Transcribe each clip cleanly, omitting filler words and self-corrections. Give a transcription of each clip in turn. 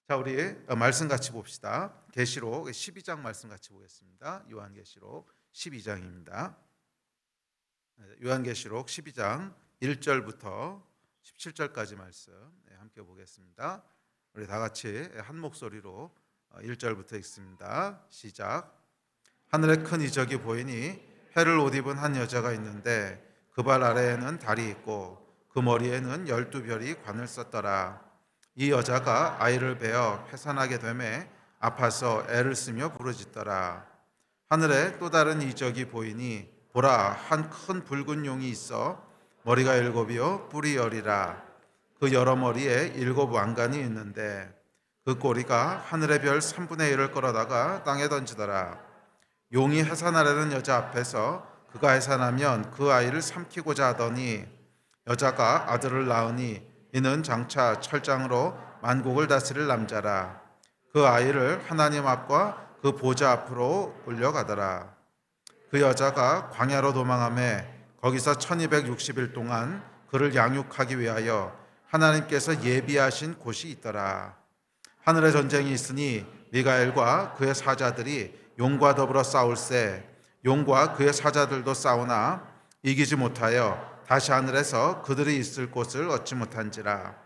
자, 우리 말씀 같이 봅시다. 계시록 12장 말씀 같이 보겠습니다. 요한계시록 12장입니다. 요한계시록 12장 1절부터 17절까지 말씀 함께 보겠습니다. 우리 다 같이 한 목소리로 1절부터 읽습니다. 시작. 하늘에 큰 이적이 보이니 해를 옷 입은 한 여자가 있는데 그 발 아래에는 달이 있고 그 머리에는 12별이 관을 썼더라. 이 여자가 아이를 베어 해산하게 되매 아파서 애를 쓰며 부르짖더라. 하늘에 또 다른 이적이 보이니 보라, 한 큰 붉은 용이 있어 머리가 7이요 뿔이 10이라. 그 여러 머리에 7왕관이 있는데 그 꼬리가 하늘의 별 3분의 1을 끌어다가 땅에 던지더라. 용이 해산하려는 여자 앞에서 그가 해산하면 그 아이를 삼키고자 하더니 여자가 아들을 낳으니 이는 장차 철장으로 만국을 다스릴 남자라. 그 아이를 하나님 앞과 그 보좌 앞으로 올려가더라. 그 여자가 광야로 도망하매 거기서 1260일 동안 그를 양육하기 위하여 하나님께서 예비하신 곳이 있더라. 하늘에 전쟁이 있으니 미가엘과 그의 사자들이 용과 더불어 싸울세. 용과 그의 사자들도 싸우나 이기지 못하여 다시 하늘에서 그들이 있을 곳을 얻지 못한지라.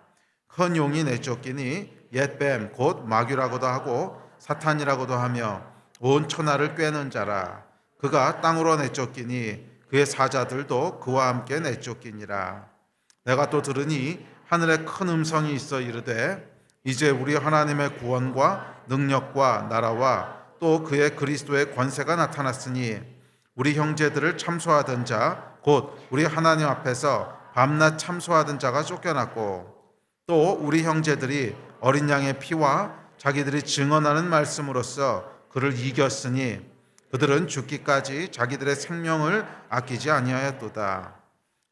큰 용이 내쫓기니 옛뱀 곧 마귀라고도 하고 사탄이라고도 하며 온 천하를 꿰는 자라. 그가 땅으로 내쫓기니 그의 사자들도 그와 함께 내쫓기니라. 내가 또 들으니 하늘에 큰 음성이 있어 이르되 이제 우리 하나님의 구원과 능력과 나라와 또 그의 그리스도의 권세가 나타났으니 우리 형제들을 참소하던 자 곧 우리 하나님 앞에서 밤낮 참소하던 자가 쫓겨났고 또 우리 형제들이 어린 양의 피와 자기들이 증언하는 말씀으로써 그를 이겼으니 그들은 죽기까지 자기들의 생명을 아끼지 아니하였도다.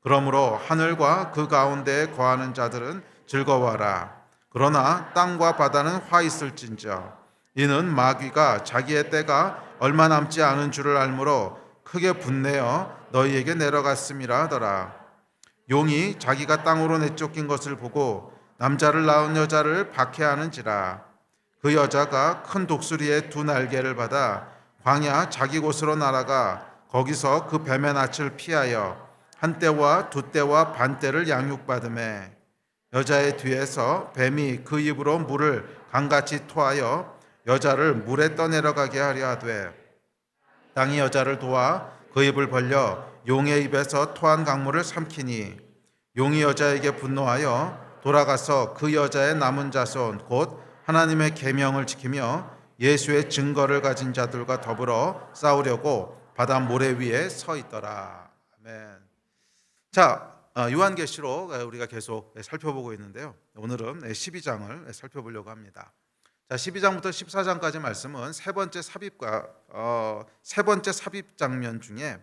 그러므로 하늘과 그 가운데에 거하는 자들은 즐거워하라. 그러나 땅과 바다는 화 있을진저 이는 마귀가 자기의 때가 얼마 남지 않은 줄을 알므로 크게 분내어 너희에게 내려갔음이라 하더라. 용이 자기가 땅으로 내쫓긴 것을 보고 남자를 낳은 여자를 박해하는지라. 그 여자가 큰 독수리의 두 날개를 받아 광야 자기 곳으로 날아가 거기서 그 뱀의 낯을 피하여 한 떼와 두 떼와 반 떼를 양육받으매 여자의 뒤에서 뱀이 그 입으로 물을 강같이 토하여 여자를 물에 떠내려가게 하려 하되 땅이 여자를 도와 그 입을 벌려 용의 입에서 토한 강물을 삼키니 용이 여자에게 분노하여 돌아가서 그 여자의 남은 자손 곧 하나님의 계명을 지키며 예수의 증거를 가진 자들과 더불어 싸우려고 바다 모래 위에 서 있더라. 아멘. 자, 요한계시록 우리가 계속 살펴보고 있는데요. 오늘은 12장을 살펴보려고 합니다. 자, 12장부터 14장까지 말씀은 세 번째 삽입 장면 중에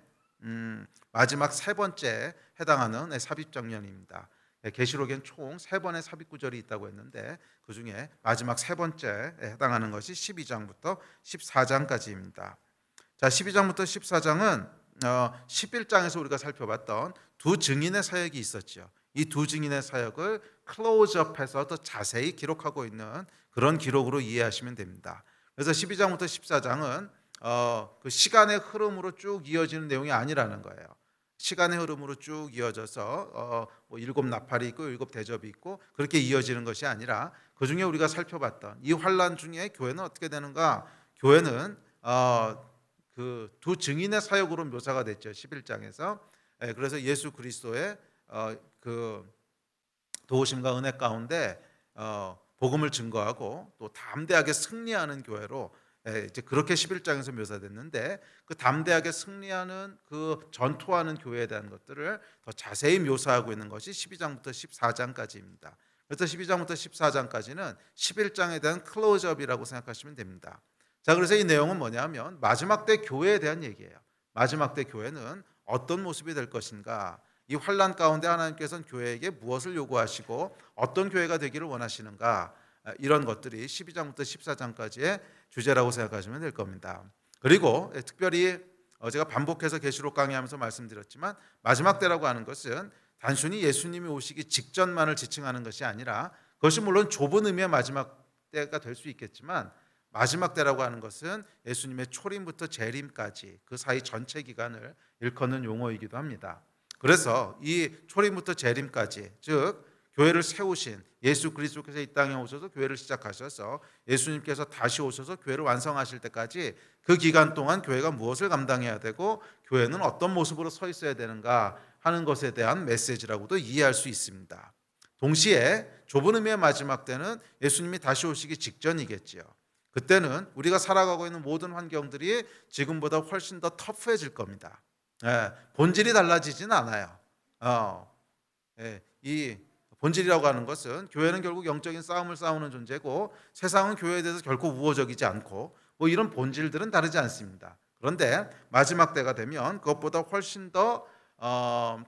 마지막 세 번째 해당하는 삽입 장면입니다. 계시록엔 총 세 번의 삽입 구절이 있다고 했는데 그 중에 마지막 세 번째에 해당하는 것이 12장부터 14장까지입니다. 자, 12장부터 14장은 11장에서 우리가 살펴봤던 두 증인의 사역이 있었죠. 이 두 증인의 사역을 클로즈업해서 더 자세히 기록하고 있는 그런 기록으로 이해하시면 됩니다. 그래서 12장부터 14장은 그 시간의 흐름으로 쭉 이어지는 내용이 아니라는 거예요. 시간의 흐름으로 쭉 이어져서 뭐 7 나팔이 있고 7 대접이 있고 그렇게 이어지는 것이 아니라 그 중에 우리가 살펴봤던 이 환란 중에 교회는 어떻게 되는가? 교회는 그 두 증인의 사역으로 묘사가 됐죠. 11장에서. 그래서 예수 그리스도의 그 도우심과 은혜 가운데 복음을 증거하고 또 담대하게 승리하는 교회로 이제 그렇게 11장에서 묘사됐는데 그 담대하게 승리하는 그 전투하는 교회에 대한 것들을 더 자세히 묘사하고 있는 것이 12장부터 14장까지입니다. 그래서 12장부터 14장까지는 11장에 대한 클로즈업이라고 생각하시면 됩니다. 자, 그래서 이 내용은 뭐냐면 마지막 때 교회에 대한 얘기예요. 마지막 때 교회는 어떤 모습이 될 것인가? 이 환란 가운데 하나님께서는 교회에게 무엇을 요구하시고 어떤 교회가 되기를 원하시는가? 이런 것들이 12장부터 14장까지의 주제라고 생각하시면 될 겁니다. 그리고 특별히 제가 반복해서 계시록 강의하면서 말씀드렸지만 마지막 때라고 하는 것은 단순히 예수님이 오시기 직전만을 지칭하는 것이 아니라 그것이 물론 좁은 의미의 마지막 때가 될 수 있겠지만 마지막 때라고 하는 것은 예수님의 초림부터 재림까지 그 사이 전체 기간을 일컫는 용어이기도 합니다. 그래서 이 초림부터 재림까지, 즉 교회를 세우신 예수 그리스도께서 이 땅에 오셔서 교회를 시작하셔서 예수님께서 다시 오셔서 교회를 완성하실 때까지 그 기간 동안 교회가 무엇을 감당해야 되고 교회는 어떤 모습으로 서 있어야 되는가 하는 것에 대한 메시지라고도 이해할 수 있습니다. 동시에 좁은 의미의 마지막 때는 예수님이 다시 오시기 직전이겠지요. 그때는 우리가 살아가고 있는 모든 환경들이 지금보다 훨씬 더 터프해질 겁니다. 본질이 달라지진 않아요. 이 본질이라고 하는 것은 교회는 결국 영적인 싸움을 싸우는 존재고 세상은 교회에 대해서 결코 우호적이지 않고 뭐 이런 본질들은 다르지 않습니다. 그런데 마지막 때가 되면 그것보다 훨씬 더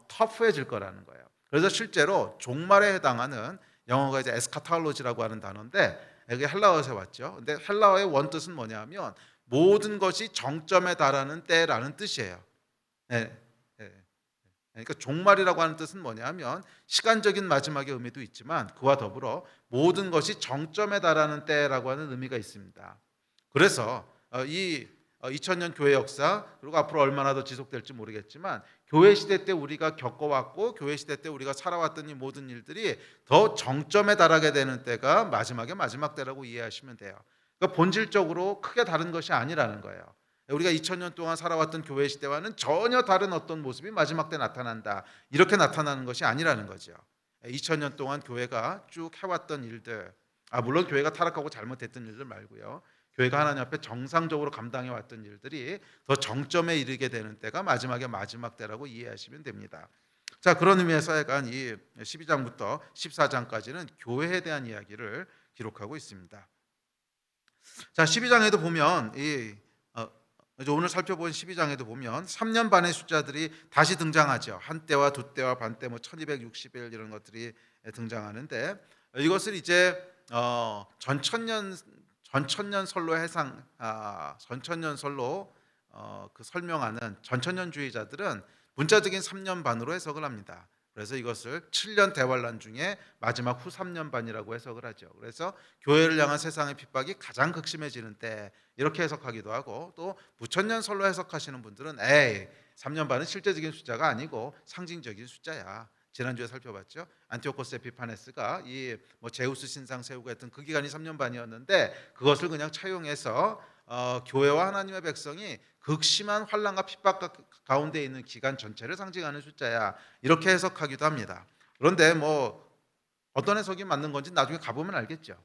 터프해질 거라는 거예요. 그래서 실제로 종말에 해당하는 영어가 이제 에스카톨로지라고 하는 단어인데 이게 헬라어에서 왔죠. 근데 헬라어의 원뜻은 뭐냐면 모든 것이 정점에 달하는 때라는 뜻이에요. 네, 네. 그러니까 종말이라고 하는 뜻은 뭐냐면 시간적인 마지막의 의미도 있지만 그와 더불어 모든 것이 정점에 달하는 때라고 하는 의미가 있습니다. 그래서 이 2000년 교회 역사 그리고 앞으로 얼마나 더 지속될지 모르겠지만 교회 시대 때 우리가 겪어왔고 교회 시대 때 우리가 살아왔던 이 모든 일들이 더 정점에 달하게 되는 때가 마지막의 마지막 때라고 이해하시면 돼요. 그러니까 본질적으로 크게 다른 것이 아니라는 거예요. 우리가 2000년 동안 살아왔던 교회 시대와는 전혀 다른 어떤 모습이 마지막 때 나타난다. 이렇게 나타나는 것이 아니라는 거죠. 2000년 동안 교회가 쭉 해왔던 일들, 물론 교회가 타락하고 잘못했던 일들 말고요. 교회가 하나님 앞에 정상적으로 감당해 왔던 일들이 더 정점에 이르게 되는 때가 마지막의 마지막 때라고 이해하시면 됩니다. 자, 그런 의미에서 하여간 이 12장부터 14장까지는 교회에 대한 이야기를 기록하고 있습니다. 자, 12장에도 보면 오늘 살펴본 12장에도 보면 3년 반의 숫자들이 다시 등장하죠. 한 때와 두 때와 반 때, 1260일 이런 것들이 등장하는데 이것을 이제 전천년설로 전천년설로 그 설명하는 전천년주의자들은 문자적인 3년 반으로 해석을 합니다. 그래서 이것을 7년 대환란 중에 마지막 후 3년 반이라고 해석을 하죠. 그래서 교회를 향한 세상의 핍박이 가장 극심해지는 때 이렇게 해석하기도 하고 또 부천년설로 해석하시는 분들은 3년 반은 실제적인 숫자가 아니고 상징적인 숫자야. 지난주에 살펴봤죠. 안티오코스 에피파네스가 제우스 신상 세우고 했던 그 기간이 3년 반이었는데 그것을 그냥 차용해서 교회와 하나님의 백성이 극심한 환난과 핍박 가운데 있는 기간 전체를 상징하는 숫자야. 이렇게 해석하기도 합니다. 그런데 어떤 해석이 맞는 건지 나중에 가보면 알겠죠.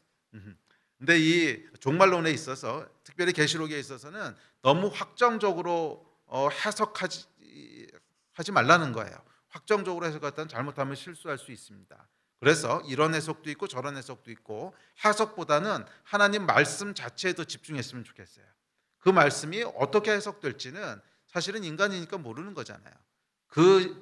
근데 이 종말론에 있어서 특별히 계시록에 있어서는 너무 확정적으로 해석하지 말라는 거예요. 확정적으로 해석했다는 잘못하면 실수할 수 있습니다. 그래서 이런 해석도 있고 저런 해석도 있고 해석보다는 하나님 말씀 자체에 더 집중했으면 좋겠어요. 그 말씀이 어떻게 해석될지는 사실은 인간이니까 모르는 거잖아요. 그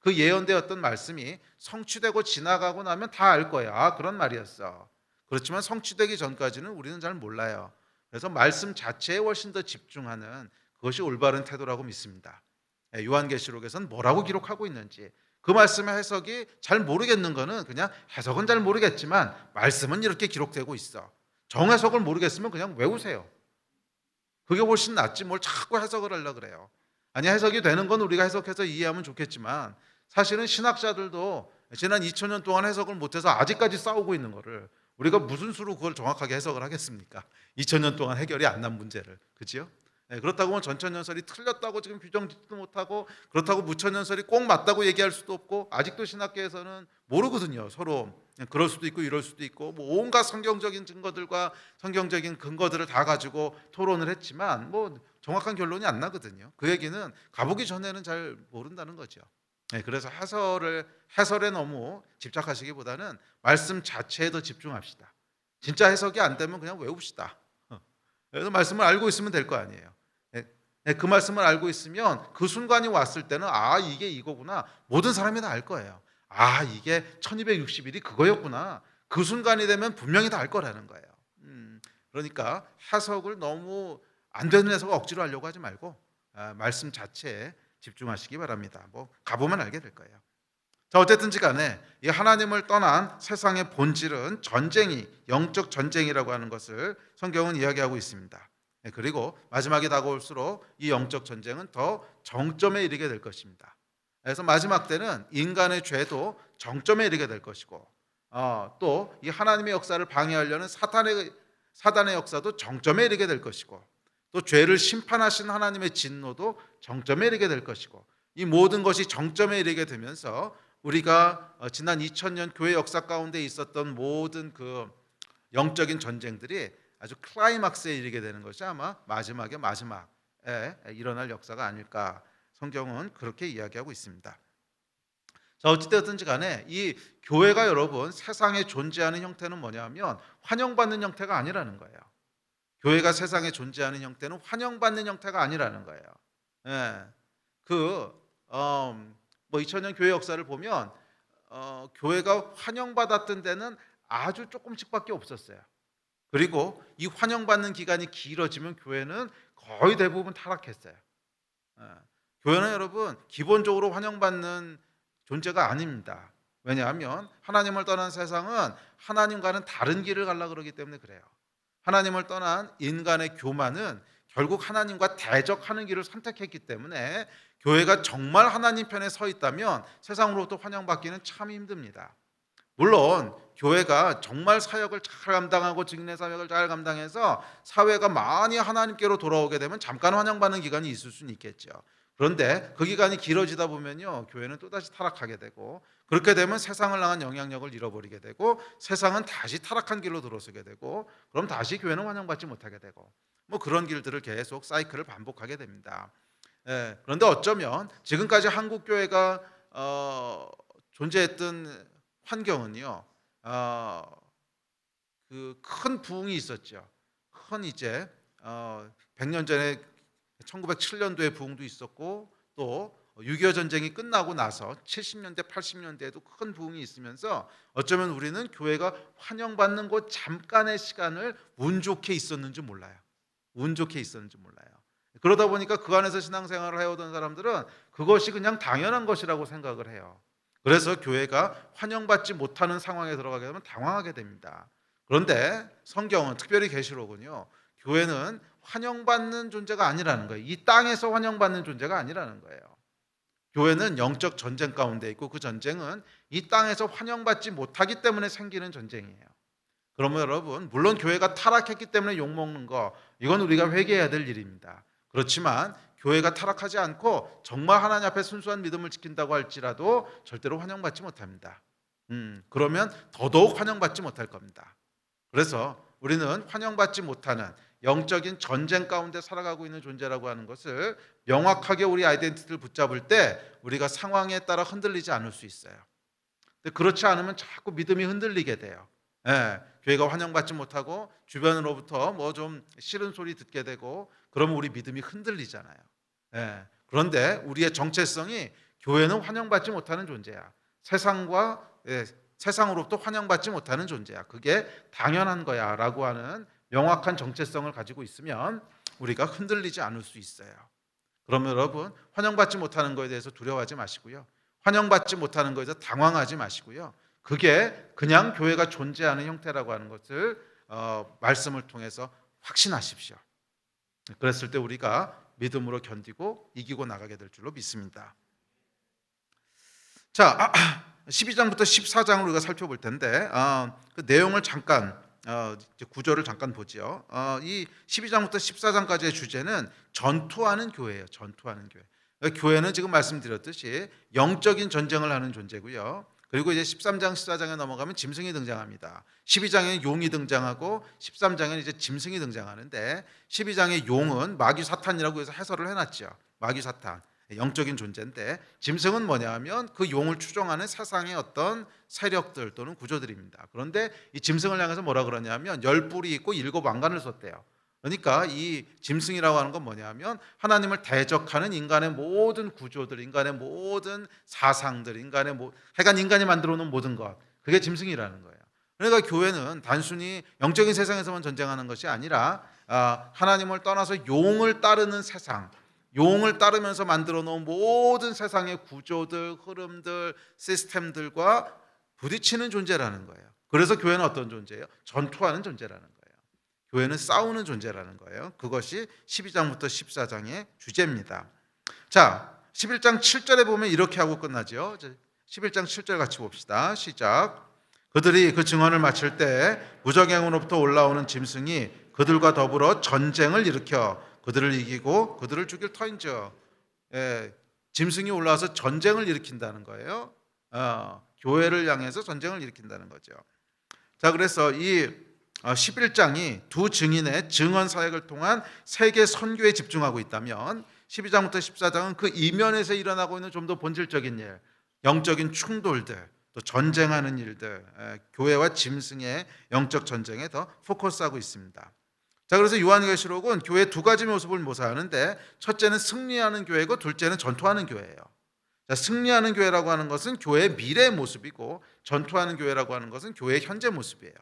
예언되었던 말씀이 성취되고 지나가고 나면 다 알 거예요. 그런 말이었어. 그렇지만 성취되기 전까지는 우리는 잘 몰라요. 그래서 말씀 자체에 훨씬 더 집중하는 그것이 올바른 태도라고 믿습니다. 요한계시록에서는 뭐라고 기록하고 있는지 그 말씀의 해석이 잘 모르겠는 거는 그냥 해석은 잘 모르겠지만 말씀은 이렇게 기록되고 있어. 정해석을 모르겠으면 그냥 외우세요. 그게 훨씬 낫지 뭘 자꾸 해석을 하려고 그래요. 아니 해석이 되는 건 우리가 해석해서 이해하면 좋겠지만 사실은 신학자들도 지난 2000년 동안 해석을 못해서 아직까지 싸우고 있는 거를 우리가 무슨 수로 그걸 정확하게 해석을 하겠습니까? 2000년 동안 해결이 안 난 문제를. 그렇죠? 그렇다고 전천년설이 틀렸다고 지금 규정짓지도 못하고 그렇다고 무천년설이 꼭 맞다고 얘기할 수도 없고 아직도 신학계에서는 모르거든요. 서로 그럴 수도 있고 이럴 수도 있고 온갖 성경적인 증거들과 성경적인 근거들을 다 가지고 토론을 했지만 정확한 결론이 안 나거든요. 그 얘기는 가보기 전에는 잘 모른다는 거죠. 그래서 해설에 너무 집착하시기보다는 말씀 자체에 더 집중합시다. 진짜 해석이 안 되면 그냥 외웁시다. 그래서 말씀을 알고 있으면 될 거 아니에요. 그 말씀을 알고 있으면 그 순간이 왔을 때는 이게 이거구나. 모든 사람이 다 알 거예요. 이게 1260일이 그거였구나. 그 순간이 되면 분명히 다 알 거라는 거예요. 그러니까 해석을 너무 안 되는 해석을 억지로 하려고 하지 말고 말씀 자체에 집중하시기 바랍니다. 가보면 알게 될 거예요. 자, 어쨌든지 간에 이 하나님을 떠난 세상의 본질은 전쟁이, 영적 전쟁이라고 하는 것을 성경은 이야기하고 있습니다. 그리고 마지막에 다가올수록 이 영적 전쟁은 더 정점에 이르게 될 것입니다. 그래서 마지막 때는 인간의 죄도 정점에 이르게 될 것이고, 또 이 하나님의 역사를 방해하려는 사단의 역사도 정점에 이르게 될 것이고, 또 죄를 심판하신 하나님의 진노도 정점에 이르게 될 것이고, 이 모든 것이 정점에 이르게 되면서 우리가 지난 2000년 교회 역사 가운데 있었던 모든 그 영적인 전쟁들이 아주 클라이막스에 이르게 되는 것이 아마 마지막에 일어날 역사가 아닐까, 성경은 그렇게 이야기하고 있습니다. 자, 어찌되었든지 간에 이 교회가 여러분 세상에 존재하는 형태는 뭐냐면 환영받는 형태가 아니라는 거예요. 교회가 세상에 존재하는 형태는 환영받는 형태가 아니라는 거예요. 예. 그 2000년 교회 역사를 보면 교회가 환영받았던 데는 아주 조금씩밖에 없었어요. 그리고 이 환영받는 기간이 길어지면 교회는 거의 대부분 타락했어요. 예. 교회는 여러분 기본적으로 환영받는 존재가 아닙니다. 왜냐하면 하나님을 떠난 세상은 하나님과는 다른 길을 가려고 그러기 때문에 그래요. 하나님을 떠난 인간의 교만은 결국 하나님과 대적하는 길을 선택했기 때문에 교회가 정말 하나님 편에 서 있다면 세상으로부터 환영받기는 참 힘듭니다. 물론 교회가 정말 사역을 잘 감당하고 직내 사역을 잘 감당해서 사회가 많이 하나님께로 돌아오게 되면 잠깐 환영받는 기간이 있을 수는 있겠죠. 그런데 그 기간이 길어지다 보면요, 교회는 또다시 타락하게 되고, 그렇게 되면 세상을 향한 영향력을 잃어버리게 되고, 세상은 다시 타락한 길로 들어서게 되고, 그럼 다시 교회는 환영받지 못하게 되고, 그런 길들을 계속 사이클을 반복하게 됩니다. 그런데 어쩌면 지금까지 한국 교회가 존재했던 환경은요, 그 큰 부흥이 있었죠. 큰 이제 100년 전에 1907년도에 부흥도 있었고, 또 6.25 전쟁이 끝나고 나서 70년대 80년대에도 큰 부흥이 있으면서 어쩌면 우리는 교회가 환영받는 곳 잠깐의 시간을 운 좋게 있었는지 몰라요. 운 좋게 있었는지 몰라요. 그러다 보니까 그 안에서 신앙생활을 해오던 사람들은 그것이 그냥 당연한 것이라고 생각을 해요. 그래서 교회가 환영받지 못하는 상황에 들어가게 되면 당황하게 됩니다. 그런데 성경은, 특별히 계시록은요, 교회는 환영받는 존재가 아니라는 거예요. 이 땅에서 환영받는 존재가 아니라는 거예요. 교회는 영적 전쟁 가운데 있고, 그 전쟁은 이 땅에서 환영받지 못하기 때문에 생기는 전쟁이에요. 그러면 여러분, 물론 교회가 타락했기 때문에 욕먹는 거, 이건 우리가 회개해야 될 일입니다. 그렇지만 교회가 타락하지 않고 정말 하나님 앞에 순수한 믿음을 지킨다고 할지라도 절대로 환영받지 못합니다. 그러면 더더욱 환영받지 못할 겁니다. 그래서 우리는 환영받지 못하는 영적인 전쟁 가운데 살아가고 있는 존재라고 하는 것을 명확하게 우리 아이덴티티를 붙잡을 때 우리가 상황에 따라 흔들리지 않을 수 있어요. 근데 그렇지 않으면 자꾸 믿음이 흔들리게 돼요. 교회가 환영받지 못하고 주변으로부터 좀 싫은 소리 듣게 되고, 그러면 우리 믿음이 흔들리잖아요. 그런데 우리의 정체성이 교회는 환영받지 못하는 존재야. 세상으로부터 환영받지 못하는 존재야. 그게 당연한 거야 라고 하는 명확한 정체성을 가지고 있으면 우리가 흔들리지 않을 수 있어요. 그러면 여러분, 환영받지 못하는 것에 대해서 두려워하지 마시고요, 환영받지 못하는 것에 대해서 당황하지 마시고요, 그게 그냥 교회가 존재하는 형태라고 하는 것을 말씀을 통해서 확신하십시오. 그랬을 때 우리가 믿음으로 견디고 이기고 나가게 될 줄로 믿습니다. 자, 12장부터 14장을 우리가 살펴볼 텐데 그 내용을 잠깐, 구조를 잠깐 보죠. 이 12장부터 14장까지의 주제는 전투하는 교회예요. 전투하는 교회. 그러니까 교회는 지금 말씀드렸듯이 영적인 전쟁을 하는 존재고요. 그리고 이제 13장, 14장에 넘어가면 짐승이 등장합니다. 12장에는 용이 등장하고 13장에는 이제 짐승이 등장하는데, 12장의 용은 마귀 사탄이라고 해서 해설을 해놨죠. 마귀 사탄, 영적인 존재인데, 짐승은 뭐냐 하면 그 용을 추종하는 세상의 어떤 세력들 또는 구조들입니다. 그런데 이 짐승을 향해서 뭐라 그러냐면 10뿔이 있고 7왕관을 썼대요. 그러니까 이 짐승이라고 하는 건 뭐냐 하면 하나님을 대적하는 인간의 모든 구조들, 인간의 모든 사상들, 하여간 인간이 만들어 놓은 모든 것, 그게 짐승이라는 거예요. 그러니까 교회는 단순히 영적인 세상에서만 전쟁하는 것이 아니라 하나님을 떠나서 용을 따르는 세상, 용을 따르면서 만들어 놓은 모든 세상의 구조들, 흐름들, 시스템들과 부딪히는 존재라는 거예요. 그래서 교회는 어떤 존재예요? 전투하는 존재라는 거예요. 교회는 싸우는 존재라는 거예요. 그것이 12장부터 14장의 주제입니다. 자, 11장 7절에 보면 이렇게 하고 끝나죠. 11장 7절 같이 봅시다. 시작. 그들이 그 증언을 마칠 때 무적행으로부터 올라오는 짐승이 그들과 더불어 전쟁을 일으켜 그들을 이기고 그들을 죽일 터인즉. 짐승이 올라와서 전쟁을 일으킨다는 거예요. 교회를 향해서 전쟁을 일으킨다는 거죠. 자, 그래서 이 11장이 두 증인의 증언 사역을 통한 세계 선교에 집중하고 있다면 12장부터 14장은 그 이면에서 일어나고 있는 좀 더 본질적인 일, 영적인 충돌들, 또 전쟁하는 일들, 교회와 짐승의 영적 전쟁에 더 포커스하고 있습니다. 자, 그래서 요한계시록은 교회의 두 가지 모습을 묘사하는데 첫째는 승리하는 교회고 둘째는 전투하는 교회예요. 자, 승리하는 교회라고 하는 것은 교회의 미래의 모습이고 전투하는 교회라고 하는 것은 교회의 현재 모습이에요.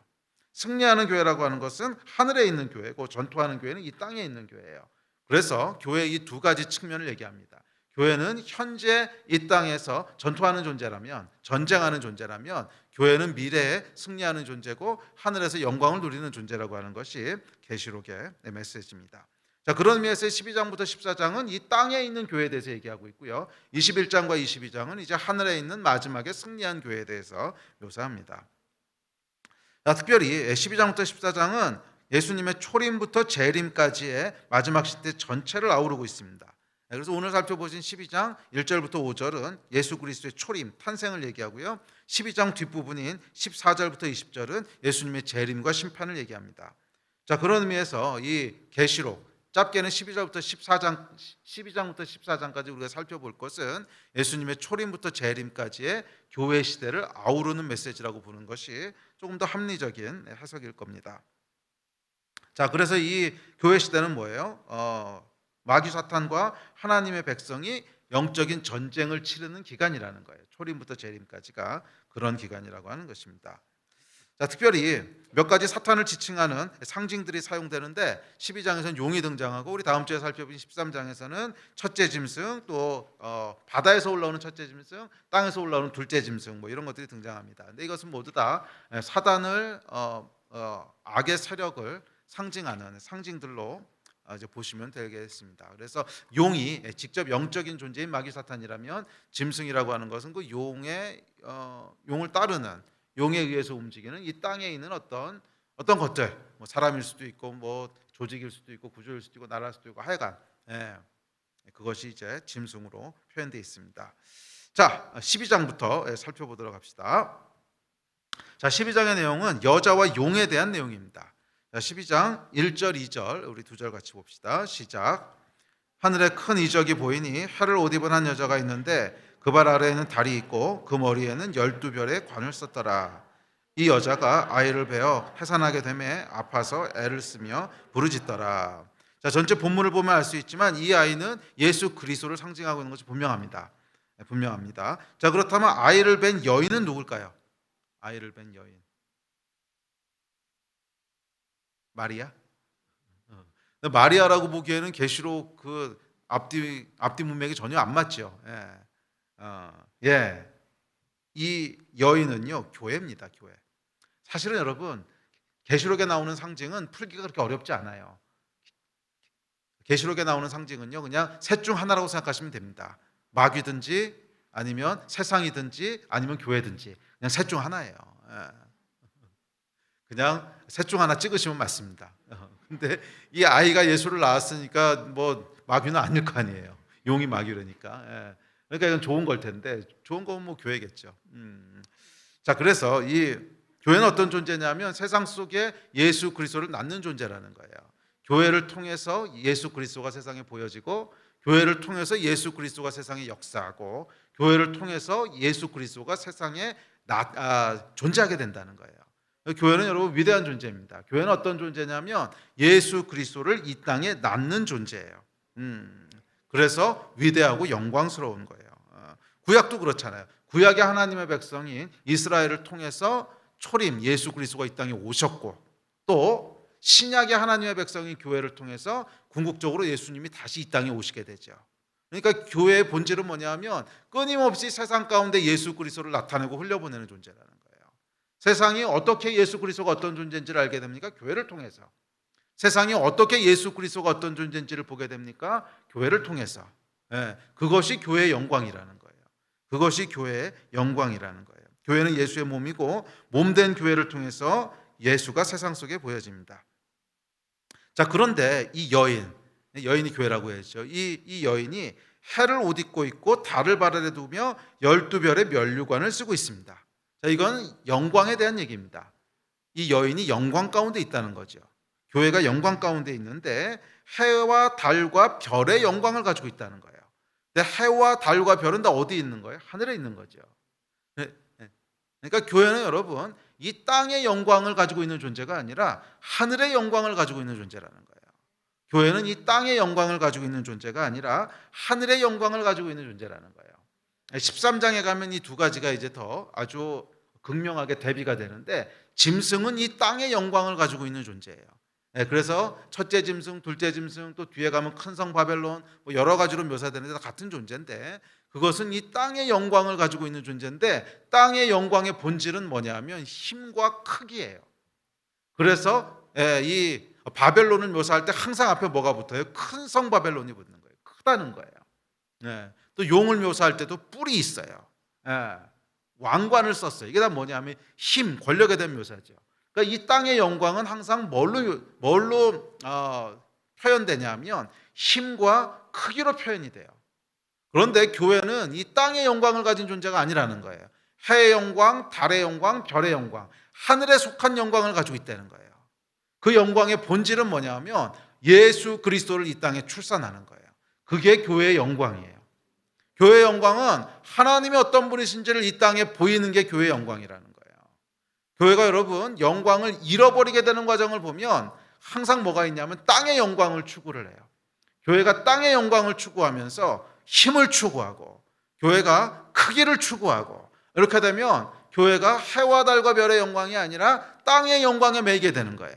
승리하는 교회라고 하는 것은 하늘에 있는 교회고 전투하는 교회는 이 땅에 있는 교회예요. 그래서 교회의 이 두 가지 측면을 얘기합니다. 교회는 현재 이 땅에서 전투하는 존재라면, 전쟁하는 존재라면 교회는 미래에 승리하는 존재고 하늘에서 영광을 누리는 존재라고 하는 것이 계시록의 메시지입니다. 자, 그런 의미에서 12장부터 14장은 이 땅에 있는 교회에 대해서 얘기하고 있고요. 21장과 22장은 이제 하늘에 있는 마지막에 승리한 교회에 대해서 묘사합니다. 자, 특별히 12장부터 14장은 예수님의 초림부터 재림까지의 마지막 시대 전체를 아우르고 있습니다. 그래서 오늘 살펴보신 12장 1절부터 5절은 예수 그리스도의 초림, 탄생을 얘기하고요. 12장 뒷부분인 14절부터 20절은 예수님의 재림과 심판을 얘기합니다. 자, 그런 의미에서 이 계시록 짧게는 12장부터 14장까지 우리가 살펴볼 것은 예수님의 초림부터 재림까지의 교회 시대를 아우르는 메시지라고 보는 것이 조금 더 합리적인 해석일 겁니다. 자, 그래서 이 교회 시대는 뭐예요? 마귀 사탄과 하나님의 백성이 영적인 전쟁을 치르는 기간이라는 거예요. 초림부터 재림까지가 그런 기간이라고 하는 것입니다. 자, 특별히 몇 가지 사탄을 지칭하는 상징들이 사용되는데 12장에서는 용이 등장하고 우리 다음 주에 살펴본 13장에서는 첫째 짐승, 또 바다에서 올라오는 첫째 짐승, 땅에서 올라오는 둘째 짐승, 뭐 이런 것들이 등장합니다. 근데 이것은 모두 다 사단을 악의 세력을 상징하는 상징들로 이제 보시면 되겠습니다. 그래서 용이 직접 영적인 존재인 마귀 사탄이라면 짐승이라고 하는 것은 그 용을 따르는 용에 의해서 움직이는 이 땅에 있는 어떤 것들, 뭐 사람일 수도 있고 뭐 조직일 수도 있고 구조일 수도 있고 나라일 수도 있고 하여간 그것이 이제 짐승으로 표현되어 있습니다. 자, 12장부터 살펴보도록 합시다. 자, 12장의 내용은 여자와 용에 대한 내용입니다. 자, 12장 1절 2절 우리 두 절 같이 봅시다. 시작. 하늘에 큰 이적이 보이니 해를 옷 입은 한 여자가 있는데 그 발 아래에는 달이 있고 그 머리에는 12별의 관을 썼더라. 이 여자가 아이를 베어 해산하게 되매 아파서 애를 쓰며 부르짖더라. 자, 전체 본문을 보면 알 수 있지만 이 아이는 예수 그리스도를 상징하고 있는 것이 분명합니다. 자, 그렇다면 아이를 뵌 여인은 누굴까요? 아이를 뵌 여인 마리아? 마리아라고 보기에는 계시록 그 앞뒤 문맥이 전혀 안 맞죠. 이 여인은요 교회입니다. 교회. 사실은 여러분 계시록에 나오는 상징은 풀기가 그렇게 어렵지 않아요. 계시록에 나오는 상징은요 그냥 셋 중 하나라고 생각하시면 됩니다. 마귀든지 아니면 세상이든지 아니면 교회든지 그냥 셋 중 하나예요. 그냥 셋 중 하나 찍으시면 맞습니다. 근데 이 아이가 예수를 낳았으니까 뭐 마귀는 아닐 거 아니에요. 용이 마귀라니까. 그러니까 이건 좋은 걸 텐데 좋은 건 뭐 교회겠죠. 자, 그래서 이 교회는 어떤 존재냐면 세상 속에 예수 그리스도를 낳는 존재라는 거예요. 교회를 통해서 예수 그리스도가 세상에 보여지고 교회를 통해서 예수 그리스도가 세상에 역사하고 교회를 통해서 예수 그리스도가 세상에 존재하게 된다는 거예요. 교회는 여러분 위대한 존재입니다. 교회는 어떤 존재냐면 예수 그리스도를 이 땅에 낳는 존재예요. 그래서 위대하고 영광스러운 거예요. 구약도 그렇잖아요. 구약의 하나님의 백성인 이스라엘을 통해서 초림 예수 그리스도가 이 땅에 오셨고 또 신약의 하나님의 백성인 교회를 통해서 궁극적으로 예수님이 다시 이 땅에 오시게 되죠. 그러니까 교회의 본질은 뭐냐면 끊임없이 세상 가운데 예수 그리스도를 나타내고 흘려보내는 존재라는 거예요. 세상이 어떻게 예수 그리스도가 어떤 존재인지를 알게 됩니까? 교회를 통해서. 세상이 어떻게 예수 그리스도가 어떤 존재인지를 보게 됩니까? 교회를 통해서. 그것이 교회의 영광이라는 거예요. 그것이 교회의 영광이라는 거예요. 교회는 예수의 몸이고 몸된 교회를 통해서 예수가 세상 속에 보여집니다. 자, 그런데 이 여인이 교회라고 했죠. 이 여인이 해를 옷 입고 있고 달을 발에 두며 12별의 면류관을 쓰고 있습니다. 자, 이건 영광에 대한 얘기입니다. 이 여인이 영광 가운데 있다는 거죠. 교회가 영광 가운데 있는데 해와 달과 별의 영광을 가지고 있다는 거예요. 근데 해와 달과 별은 다 어디 있는 거예요? 하늘에 있는 거죠. 그러니까 교회는 여러분 이 땅의 영광을 가지고 있는 존재가 아니라 하늘의 영광을 가지고 있는 존재라는 거예요. 교회는 이 땅의 영광을 가지고 있는 존재가 아니라 하늘의 영광을 가지고 있는 존재라는 거예요. 13장에 가면 이 두 가지가 이제 더 아주 극명하게 대비가 되는데, 짐승은 이 땅의 영광을 가지고 있는 존재예요. 그래서 첫째 짐승, 둘째 짐승, 또 뒤에 가면 큰 성 바벨론, 뭐 여러 가지로 묘사되는데 다 같은 존재인데, 그것은 이 땅의 영광을 가지고 있는 존재인데, 땅의 영광의 본질은 뭐냐면 힘과 크기예요. 그래서 이 바벨론을 묘사할 때 항상 앞에 뭐가 붙어요? 큰 성 바벨론이 붙는 거예요. 크다는 거예요. 또 용을 묘사할 때도 뿔이 있어요. 왕관을 썼어요. 이게 다 뭐냐면 힘, 권력에 대한 묘사죠. 그러니까 이 땅의 영광은 항상 뭘로 표현되냐면 힘과 크기로 표현이 돼요. 그런데 교회는 이 땅의 영광을 가진 존재가 아니라는 거예요. 해의 영광, 달의 영광, 별의 영광, 하늘에 속한 영광을 가지고 있다는 거예요. 그 영광의 본질은 뭐냐면 예수 그리스도를 이 땅에 출산하는 거예요. 그게 교회의 영광이에요. 교회의 영광은 하나님이 어떤 분이신지를 이 땅에 보이는 게 교회의 영광이라는 거예요. 교회가 여러분 영광을 잃어버리게 되는 과정을 보면 항상 뭐가 있냐면 땅의 영광을 추구를 해요. 교회가 땅의 영광을 추구하면서 힘을 추구하고 교회가 크기를 추구하고, 이렇게 되면 교회가 해와 달과 별의 영광이 아니라 땅의 영광에 매이게 되는 거예요.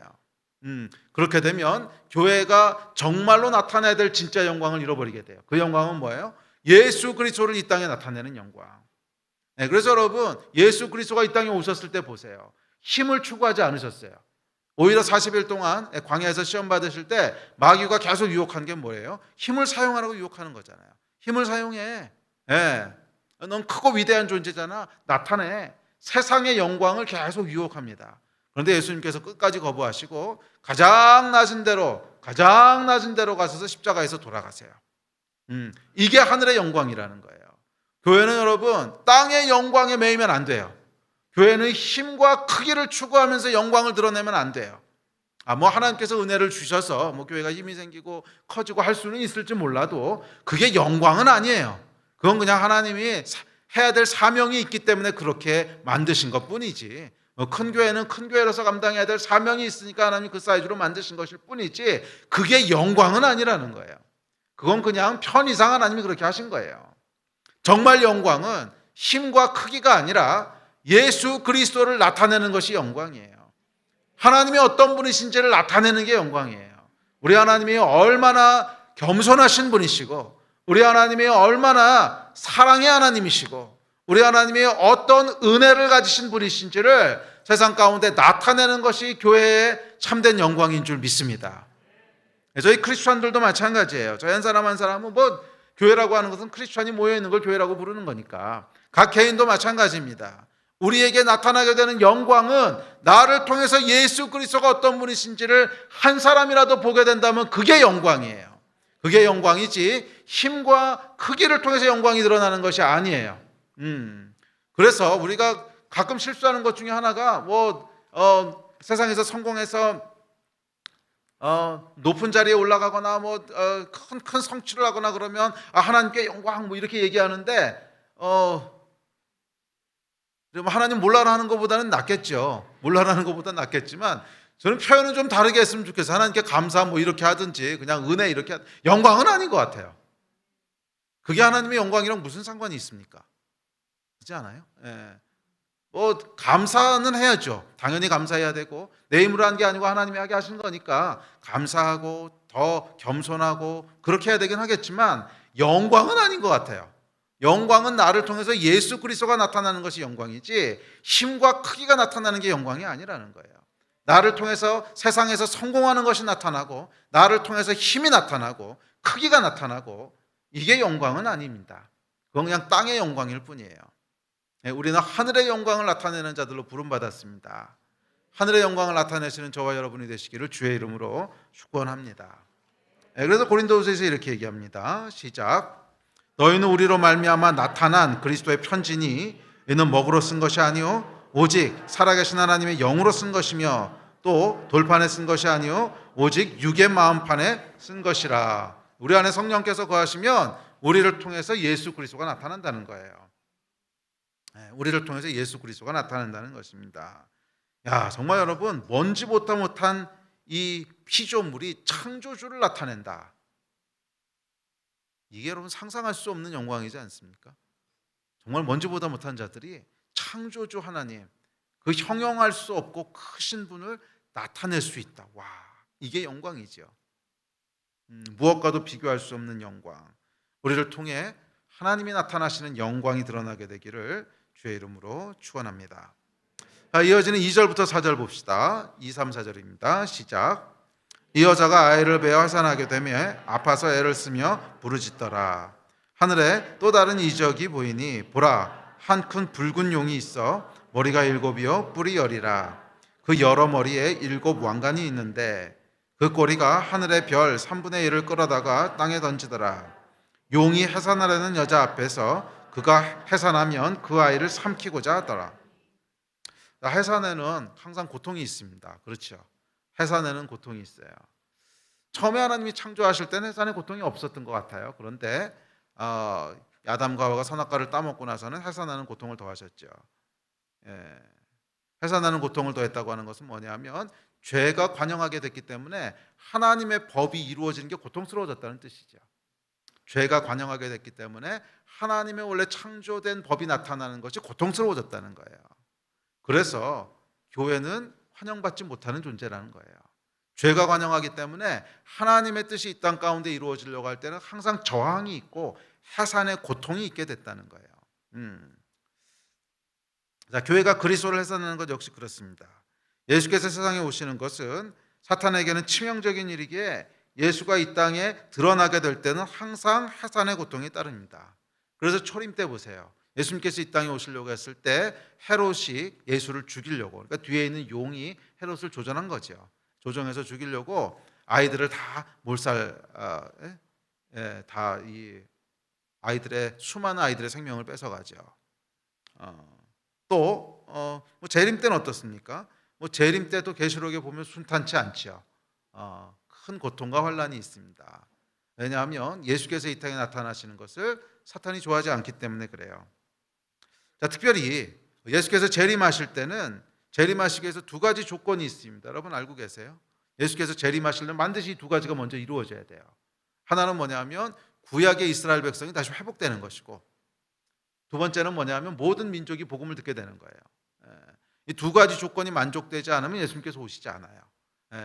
그렇게 되면 교회가 정말로 나타내야 될 진짜 영광을 잃어버리게 돼요. 그 영광은 뭐예요? 예수 그리스도를 이 땅에 나타내는 영광. 그래서 여러분 예수 그리스도가 이 땅에 오셨을 때 보세요. 힘을 추구하지 않으셨어요. 오히려 40일 동안 광야에서 시험 받으실 때 마귀가 계속 유혹한 게 뭐예요? 힘을 사용하라고 유혹하는 거잖아요. 힘을 사용해. 넌 크고 위대한 존재잖아. 나타내. 세상의 영광을 계속 유혹합니다. 그런데 예수님께서 끝까지 거부하시고 가장 낮은 데로 가셔서 십자가에서 돌아가세요. 이게 하늘의 영광이라는 거예요. 교회는 여러분 땅의 영광에 매이면 안 돼요. 교회는 힘과 크기를 추구하면서 영광을 드러내면 안 돼요. 뭐 하나님께서 은혜를 주셔서 뭐 교회가 힘이 생기고 커지고 할 수는 있을지 몰라도 그게 영광은 아니에요. 그건 그냥 하나님이 해야 될 사명이 있기 때문에 그렇게 만드신 것뿐이지, 큰 교회는 큰 교회로서 감당해야 될 사명이 있으니까 하나님이 그 사이즈로 만드신 것일 뿐이지 그게 영광은 아니라는 거예요. 그건 그냥 편의상 하나님이 그렇게 하신 거예요. 정말 영광은 힘과 크기가 아니라 예수 그리스도를 나타내는 것이 영광이에요. 하나님이 어떤 분이신지를 나타내는 게 영광이에요. 우리 하나님이 얼마나 겸손하신 분이시고, 우리 하나님이 얼마나 사랑의 하나님이시고, 우리 하나님이 어떤 은혜를 가지신 분이신지를 세상 가운데 나타내는 것이 교회의 참된 영광인 줄 믿습니다. 저희 크리스찬들도 마찬가지예요. 저희 한 사람 한 사람은 뭐 교회라고 하는 것은 크리스찬이 모여있는 걸 교회라고 부르는 거니까 각 개인도 마찬가지입니다. 우리에게 나타나게 되는 영광은 나를 통해서 예수 그리스도가 어떤 분이신지를 한 사람이라도 보게 된다면 그게 영광이에요. 그게 영광이지 힘과 크기를 통해서 영광이 드러나는 것이 아니에요. 그래서 우리가 가끔 실수하는 것 중에 하나가 세상에서 성공해서 높은 자리에 올라가거나 큰 성취를 하거나 그러면 하나님께 영광 이렇게 얘기하는데 하나님 몰라라 하는 것보다는 낫겠죠. 몰라라 하는 것보다는 낫겠지만 저는 표현은 좀 다르게 했으면 좋겠어요. 하나님께 감사 이렇게 하든지 그냥 은혜 이렇게 영광은 아닌 것 같아요. 그게 하나님의 영광이랑 무슨 상관이 있습니까? 그렇지 않아요? 뭐 감사는 해야죠. 당연히 감사해야 되고 내 힘으로 한 게 아니고 하나님이 하게 하신 거니까 감사하고 더 겸손하고 그렇게 해야 되긴 하겠지만 영광은 아닌 것 같아요. 영광은 나를 통해서 예수 그리스도가 나타나는 것이 영광이지 힘과 크기가 나타나는 게 영광이 아니라는 거예요. 나를 통해서 세상에서 성공하는 것이 나타나고 나를 통해서 힘이 나타나고 크기가 나타나고 이게 영광은 아닙니다. 그건 그냥 땅의 영광일 뿐이에요. 우리는 하늘의 영광을 나타내는 자들로 부름받았습니다. 하늘의 영광을 나타내시는 저와 여러분이 되시기를 주의 이름으로 축원합니다. 그래서 고린도후서에서 이렇게 얘기합니다. 시작. 너희는 우리로 말미암아 나타난 그리스도의 편지니 이는 먹으로 쓴 것이 아니요 오직 살아계신 하나님의 영으로 쓴 것이며 또 돌판에 쓴 것이 아니요 오직 육의 마음판에 쓴 것이라. 우리 안에 성령께서 거하시면 우리를 통해서 예수 그리스도가 나타난다는 거예요. 우리를 통해서 예수 그리스도가 나타난다는 것입니다. 야, 정말 여러분, 먼지보다 못한 이 피조물이 창조주를 나타낸다. 이게 여러분 상상할 수 없는 영광이지 않습니까? 정말 먼지보다 못한 자들이 창조주 하나님, 그 형용할 수 없고 크신 분을 나타낼 수 있다. 와, 이게 영광이죠. 무엇과도 비교할 수 없는 영광. 우리를 통해 하나님이 나타나시는 영광이 드러나게 되기를 주의 이름으로 축원합니다. 이어지는 2절부터 4절 봅시다. 2, 3, 4절입니다. 시작. 이 여자가 아이를 베어 해산하게 되며 아파서 애를 쓰며 부르짖더라. 하늘에 또 다른 이적이 보이니 보라, 한 큰 붉은 용이 있어 머리가 7이요 뿔이 10이라. 그 여러 머리에 7 왕관이 있는데 그 꼬리가 하늘의 별 3분의 1을 끌어다가 땅에 던지더라. 용이 해산하려는 여자 앞에서 그가 해산하면 그 아이를 삼키고자 하더라. 해산에는 항상 고통이 있습니다. 그렇죠? 해산에는 고통이 있어요. 처음에 하나님이 창조하실 때는 해산에 고통이 없었던 것 같아요. 그런데 아담과 하와가 선악과를 따먹고 나서는 해산하는 고통을 더하셨죠. 해산하는 고통을 더했다고 하는 것은 뭐냐면 죄가 관영하게 됐기 때문에 하나님의 법이 이루어지는 게 고통스러워졌다는 뜻이죠. 죄가 관영하게 됐기 때문에 하나님의 원래 창조된 법이 나타나는 것이 고통스러워졌다는 거예요. 그래서 교회는 환영받지 못하는 존재라는 거예요. 죄가 관영하기 때문에 하나님의 뜻이 이 땅 가운데 이루어지려고 할 때는 항상 저항이 있고 해산의 고통이 있게 됐다는 거예요. 자, 교회가 그리스도를 해산하는 것 역시 그렇습니다. 예수께서 세상에 오시는 것은 사탄에게는 치명적인 일이기에 예수가 이 땅에 드러나게 될 때는 항상 해산의 고통이 따릅니다. 그래서 초림 때 보세요. 예수님께서 이 땅에 오시려고 했을 때 헤롯이 예수를 죽이려고, 그러니까 뒤에 있는 용이 헤롯을 조종한 거죠. 조종해서 죽이려고 아이들을 다 몰살, 다 이 아이들의 수많은 아이들의 생명을 뺏어가죠. 또 뭐 재림 때는 어떻습니까? 뭐 재림 때도 계시록에 보면 순탄치 않죠. 큰 고통과 환란이 있습니다. 왜냐하면 예수께서 이 땅에 나타나시는 것을 사탄이 좋아하지 않기 때문에 그래요. 자, 특별히 예수께서 재림하실 때는 재림하시기 위해서 두 가지 조건이 있습니다. 여러분 알고 계세요? 예수께서 재림하시려면 반드시 두 가지가 먼저 이루어져야 돼요. 하나는 뭐냐면 구약의 이스라엘 백성이 다시 회복되는 것이고, 두 번째는 뭐냐면 모든 민족이 복음을 듣게 되는 거예요. 이 두 가지 조건이 만족되지 않으면 예수님께서 오시지 않아요.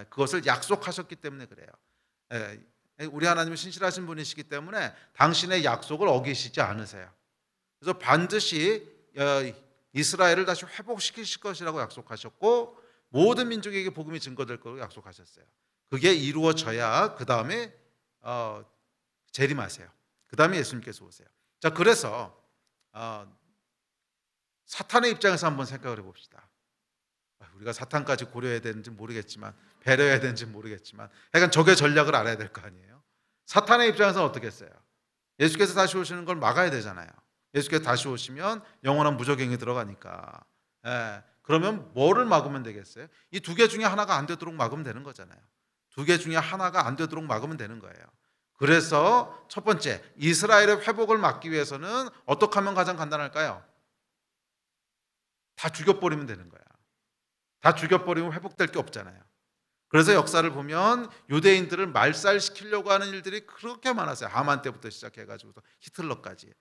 그것을 약속하셨기 때문에 그래요. 우리 하나님은 신실하신 분이시기 때문에 당신의 약속을 어기시지 않으세요. 그래서 반드시 이스라엘을 다시 회복시키실 것이라고 약속하셨고 모든 민족에게 복음이 증거될 거라고 약속하셨어요. 그게 이루어져야 그 다음에 재림하세요. 그 다음에 예수님께서 오세요. 자, 그래서 사탄의 입장에서 한번 생각을 해봅시다. 우리가 사탄까지 고려해야 되는지 모르겠지만, 배려해야 되는지 모르겠지만, 약간 적의 전략을 알아야 될 거 아니에요. 사탄의 입장에서는 어떻게 했어요? 예수께서 다시 오시는 걸 막아야 되잖아요. 예수께서 다시 오시면 영원한 무적행이 들어가니까. 그러면 뭐를 막으면 되겠어요? 이 두 개 중에 하나가 안 되도록 막으면 되는 거잖아요. 두 개 중에 하나가 안 되도록 막으면 되는 거예요. 그래서 첫 번째, 이스라엘의 회복을 막기 위해서는 어떻게 하면 가장 간단할까요? 다 죽여버리면 되는 거야. 다 죽여버리면 회복될 게 없잖아요. 그래서 역사를 보면 유대인들을 말살시키려고 하는 일들이 그렇게 많았어요. 하만 때부터 시작해가지고 히틀러까지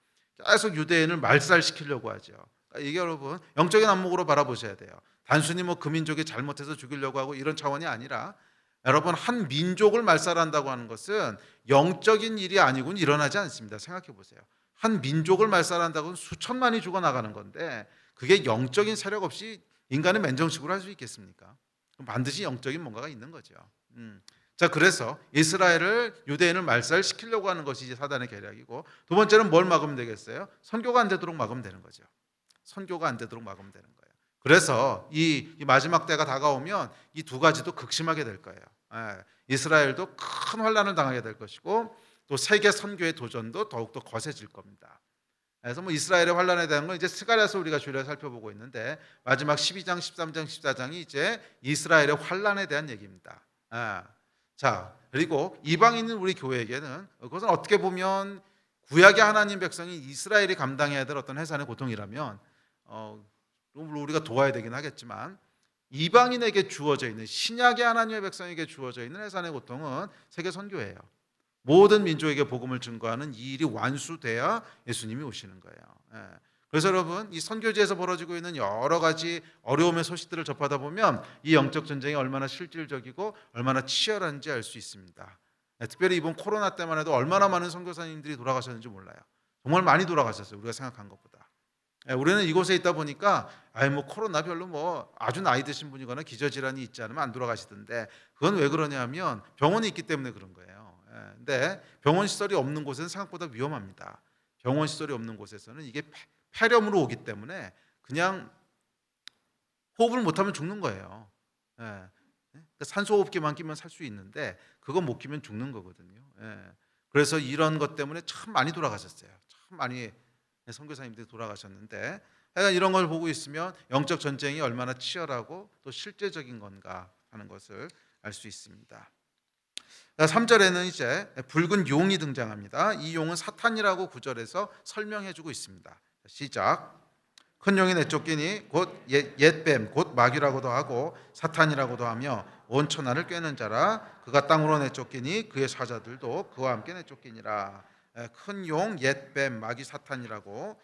계속 유대인을 말살시키려고 하죠. 이게 여러분 영적인 안목으로 바라보셔야 돼요. 단순히 뭐 그 민족이 잘못해서 죽이려고 하고 이런 차원이 아니라 여러분 한 민족을 말살한다고 하는 것은 영적인 일이 아니고는 일어나지 않습니다. 생각해 보세요. 한 민족을 말살한다고는 수천만이 죽어나가는 건데 그게 영적인 세력 없이 인간의 맨정식으로 할 수 있겠습니까? 그럼 반드시 영적인 뭔가가 있는 거죠. 자, 그래서 이스라엘을 유대인을 말살시키려고 하는 것이 이제 사단의 계략이고, 두 번째는 뭘 막으면 되겠어요? 선교가 안 되도록 막으면 되는 거죠. 선교가 안 되도록 막으면 되는 거예요. 그래서 이 마지막 때가 다가오면 이 두 가지도 극심하게 될 거예요. 이스라엘도 큰 환란을 당하게 될 것이고 또 세계 선교의 도전도 더욱더 거세질 겁니다. 그래서 뭐 이스라엘의 환란에 대한 건 이제 스가랴서 우리가 주일에 살펴보고 있는데 마지막 12장, 13장, 14장이 이제 이스라엘의 환란에 대한 얘기입니다. 자, 그리고 이방인은 우리 교회에게는 그것은 어떻게 보면 구약의 하나님 백성이 이스라엘이 감당해야 될 어떤 해산의 고통이라면 물론 우리가 도와야 되긴 하겠지만 이방인에게 주어져 있는 신약의 하나님의 백성에게 주어져 있는 해산의 고통은 세계 선교예요. 모든 민족에게 복음을 증거하는 이 일이 완수돼야 예수님이 오시는 거예요. 그래서 여러분 이 선교지에서 벌어지고 있는 여러 가지 어려움의 소식들을 접하다 보면 이 영적 전쟁이 얼마나 실질적이고 얼마나 치열한지 알 수 있습니다. 특별히 이번 코로나 때만 해도 얼마나 많은 선교사님들이 돌아가셨는지 몰라요. 정말 많이 돌아가셨어요. 우리가 생각한 것보다. 우리는 이곳에 있다 보니까 뭐 코로나 별로 뭐 아주 나이 드신 분이거나 기저질환이 있지 않으면 안 돌아가시던데 그건 왜 그러냐면 병원이 있기 때문에 그런 거예요. 근데 병원 시설이 없는 곳은 생각보다 위험합니다. 병원 시설이 없는 곳에서는 이게 폐렴으로 오기 때문에 그냥 호흡을 못하면 죽는 거예요. 그러니까 산소호흡기만 끼면 살 수 있는데 그거 못 끼면 죽는 거거든요. 그래서 이런 것 때문에 참 많이 돌아가셨어요. 참 많이 선교사님들이 돌아가셨는데 이런 걸 보고 있으면 영적 전쟁이 얼마나 치열하고 또 실제적인 건가 하는 것을 알 수 있습니다. 3절에는 이제 붉은 용이 등장합니다. 이 용은 사탄이라고 9절에서 설명해주고 있습니다. 시작. 큰 용이 내쫓기니 곧 옛뱀 곧 마귀라고도 하고 사탄이라고도 하며 온 천하를 꿰는 자라. 그가 땅으로 내쫓기니 그의 사자들도 그와 함께 내쫓기니라. 큰 용, 옛뱀, 마귀, 사탄이라고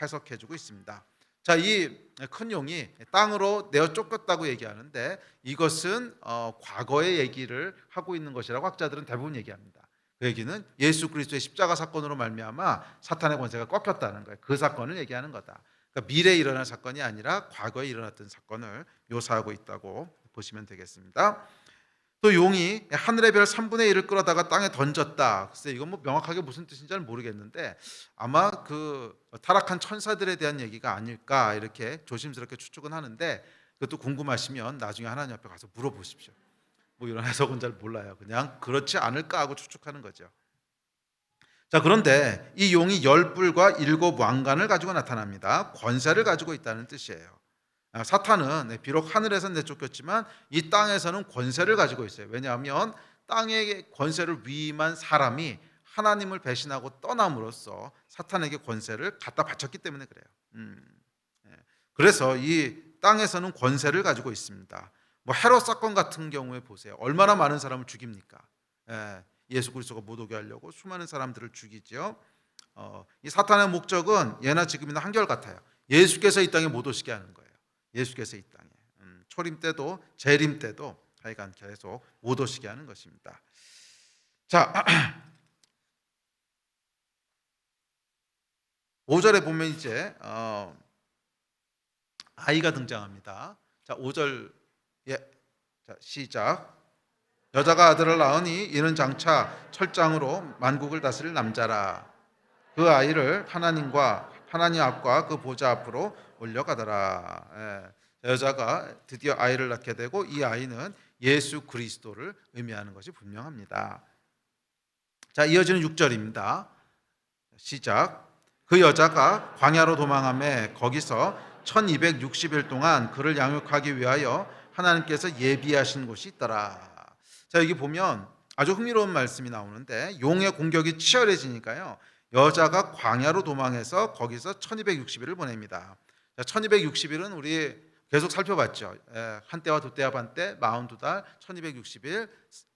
해석해주고 있습니다. 자, 이 큰 용이 땅으로 내어 쫓겼다고 얘기하는데 이것은 과거의 얘기를 하고 있는 것이라고 학자들은 대부분 얘기합니다. 그 얘기는 예수 그리스도의 십자가 사건으로 말미암아 사탄의 권세가 꺾였다는 거예요. 그 사건을 얘기하는 거다. 그러니까 미래에 일어날 사건이 아니라 과거에 일어났던 사건을 묘사하고 있다고 보시면 되겠습니다. 또 용이 하늘의 별 3분의 1을 끌어다가 땅에 던졌다. 글쎄 이건 뭐 명확하게 무슨 뜻인지 잘 모르겠는데 아마 그 타락한 천사들에 대한 얘기가 아닐까 이렇게 조심스럽게 추측은 하는데 그것도 궁금하시면 나중에 하나님 앞에 가서 물어보십시오. 뭐 이런 해석은 잘 몰라요. 그냥 그렇지 않을까 하고 추측하는 거죠. 자, 그런데 이 용이 10뿔과 7왕관을 가지고 나타납니다. 권세를 가지고 있다는 뜻이에요. 사탄은 비록 하늘에서 내쫓겼지만 이 땅에서는 권세를 가지고 있어요. 왜냐하면 땅의 권세를 위임한 사람이 하나님을 배신하고 떠남으로써 사탄에게 권세를 갖다 바쳤기 때문에 그래요. 그래서 이 땅에서는 권세를 가지고 있습니다. 뭐 헤롯 사건 같은 경우에 보세요. 얼마나 많은 사람을 죽입니까? 예수 그리스도가 못 오게 하려고 수많은 사람들을 죽이죠. 이 사탄의 목적은 예나 지금이나 한결같아요. 예수께서 이 땅에 못 오시게 하는 거예요. 예수께서 이 땅에 초림 때도 재림 때도 하여간 계속 못 오시게 하는 것입니다. 자, 5절에 보면 이제 아이가 등장합니다. 자, 5절 자, 시작. 여자가 아들을 낳으니 이는 장차 철장으로 만국을 다스릴 남자라. 그 아이를 하나님 앞과 그 보좌 앞으로 올려가더라. 여자가 드디어 아이를 낳게 되고 이 아이는 예수 그리스도를 의미하는 것이 분명합니다. 자, 이어지는 6절입니다. 시작. 그 여자가 광야로 도망하며 거기서 1260일 동안 그를 양육하기 위하여 하나님께서 예비하신 곳이 있더라. 자, 여기 보면 아주 흥미로운 말씀이 나오는데 용의 공격이 치열해지니까요. 여자가 광야로 도망해서 거기서 1260일을 보냅니다. 1260일은 우리 계속 살펴봤죠. 한때와 두때와 반때 42달 1260일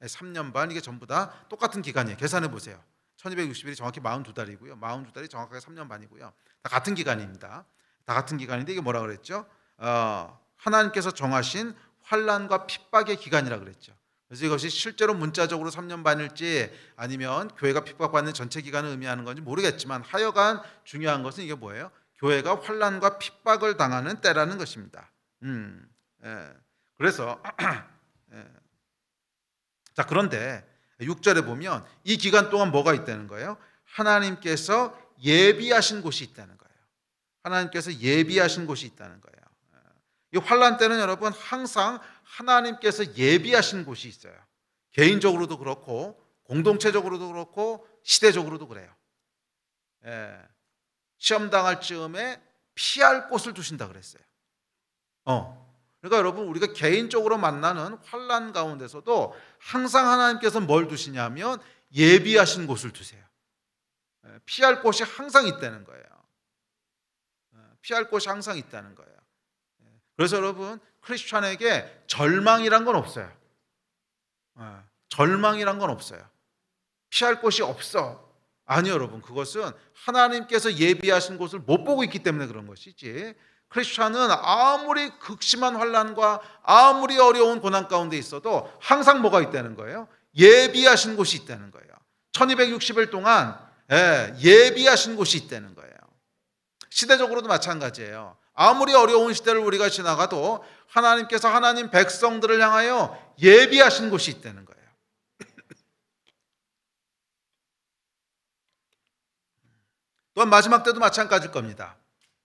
3년 반 이게 전부 다 똑같은 기간이에요. 계산해 보세요. 1260일이 정확히 42달이고요. 42달이 정확하게 3년 반이고요. 다 같은 기간입니다. 다 같은 기간인데 이게 뭐라 그랬죠? 하나님께서 정하신 환난과 핍박의 기간이라 그랬죠. 그래서 이것이 실제로 문자적으로 3년 반일지 아니면 교회가 핍박받는 전체 기간을 의미하는 건지 모르겠지만 하여간 중요한 것은 이게 뭐예요? 교회가 환난과 핍박을 당하는 때라는 것입니다. 예. 그래서 예. 자, 그런데 6절에 보면 이 기간 동안 뭐가 있다는 거예요? 하나님께서 예비하신 곳이 있다는 거예요. 하나님께서 예비하신 곳이 있다는 거예요. 이 환난 때는 여러분 항상 하나님께서 예비하신 곳이 있어요. 개인적으로도 그렇고 공동체적으로도 그렇고 시대적으로도 그래요. 예. 시험 당할 즈음에 피할 곳을 두신다 그랬어요. 그러니까 여러분 우리가 개인적으로 만나는 환난 가운데서도 항상 하나님께서 뭘 두시냐면 예비하신 곳을 두세요. 피할 곳이 항상 있다는 거예요. 피할 곳이 항상 있다는 거예요. 그래서 여러분 크리스찬에게 절망이란 건 없어요. 절망이란 건 없어요. 피할 곳이 없어. 아니요, 여러분. 그것은 하나님께서 예비하신 곳을 못 보고 있기 때문에 그런 것이지. 크리스찬은 아무리 극심한 환난과 아무리 어려운 고난 가운데 있어도 항상 뭐가 있다는 거예요? 예비하신 곳이 있다는 거예요. 1260일 동안 예비하신 곳이 있다는 거예요. 시대적으로도 마찬가지예요. 아무리 어려운 시대를 우리가 지나가도 하나님께서 하나님 백성들을 향하여 예비하신 곳이 있다는 거예요. 또한 마지막 때도 마찬가지일 겁니다.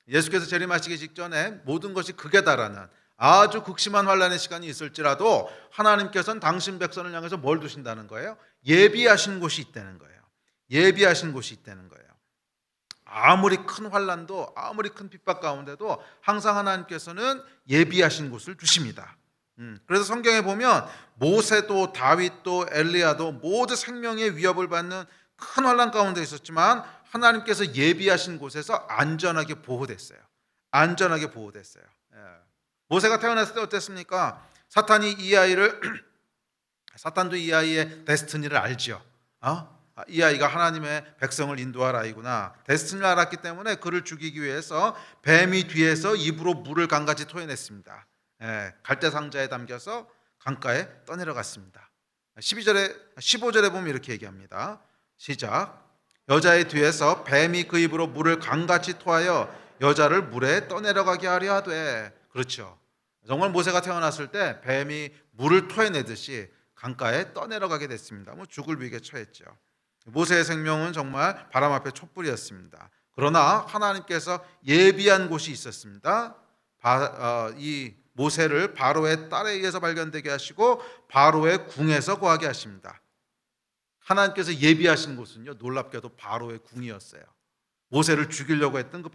예수께서 재림하시기 직전에 모든 것이 극에 달하는 아주 극심한 환난의 시간이 있을지라도 하나님께서는 당신 백성을 향해서 뭘 두신다는 거예요? 예비하신 곳이 있다는 거예요. 예비하신 곳이 있다는 거예요. 아무리 큰 환난도 아무리 큰 핍박 가운데도 항상 하나님께서는 예비하신 곳을 두십니다. 그래서 성경에 보면 모세도 다윗도 엘리야도 모두 생명의 위협을 받는 큰 환난 가운데 있었지만 하나님께서 예비하신 곳에서 안전하게 보호됐어요. 안전하게 보호됐어요. 모세가 태어났을 때 어땠습니까? 사탄도 이 아이의 데스티니를 알죠. 이 아이가 하나님의 백성을 인도할 아이구나. 데스티니를 알았기 때문에 그를 죽이기 위해서 뱀이 뒤에서 입으로 물을 강같이 토해냈습니다. 갈대 상자에 담겨서 강가에 떠내려갔습니다. 15절에 보면 이렇게 얘기합니다. 시작. 여자의 뒤에서 뱀이 그 입으로 물을 강같이 토하여 여자를 물에 떠내려가게 하려 하되. 그렇죠. 정말 모세가 태어났을 때 뱀이 물을 토해내듯이 강가에 떠내려가게 됐습니다. 죽을 위기에 처했죠. 모세의 생명은 정말 바람 앞에 촛불이었습니다. 그러나 하나님께서 예비한 곳이 있었습니다. 이 모세를 바로의 딸에 의해서 발견되게 하시고 바로의 궁에서 거하게 하십니다. 하나님께서 예비하신 곳은요, 놀랍게도 바로의 궁이었어요. 모세를 죽이려고 했던 그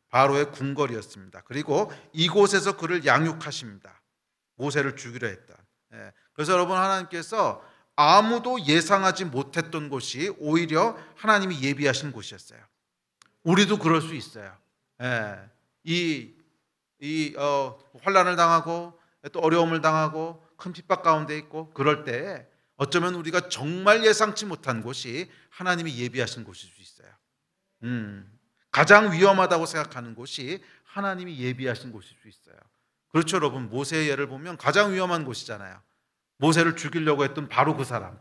바로의 궁궐이었습니다. 그리고 이곳에서 그를 양육하십니다. 모세를 죽이려 했던. 그래서 여러분 하나님께서 아무도 예상하지 못했던 곳이 오히려 하나님이 예비하신 곳이었어요. 우리도 그럴 수 있어요. 환난을 당하고 또 어려움을 당하고 큰 핍박 가운데 있고 그럴 때 어쩌면 우리가 정말 예상치 못한 곳이 하나님이 예비하신 곳일 수 있어요. 가장 위험하다고 생각하는 곳이 하나님이 예비하신 곳일 수 있어요. 그렇죠, 여러분. 모세의 예를 보면 가장 위험한 곳이잖아요. 모세를 죽이려고 했던 바로 그 사람,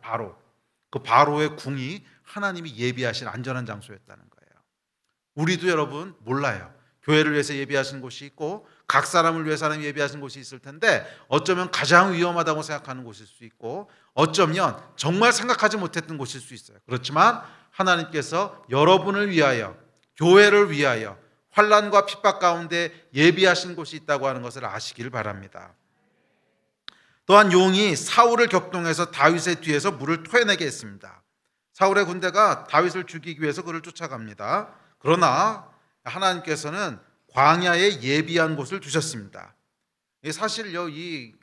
그 바로의 궁이 하나님이 예비하신 안전한 장소였다는 거예요. 우리도 여러분 몰라요. 교회를 위해서 예비하신 곳이 있고 각 사람을 위해서 하나님 예비하신 곳이 있을 텐데 어쩌면 가장 위험하다고 생각하는 곳일 수 있고 어쩌면 정말 생각하지 못했던 곳일 수 있어요. 그렇지만 하나님께서 여러분을 위하여, 교회를 위하여 환난과 핍박 가운데 예비하신 곳이 있다고 하는 것을 아시길 바랍니다. 또한 용이 사울을 격동해서 다윗의 뒤에서 물을 토해내게 했습니다. 사울의 군대가 다윗을 죽이기 위해서 그를 쫓아갑니다. 그러나 하나님께서는 광야에 예비한 곳을 두셨습니다. 사실요, 이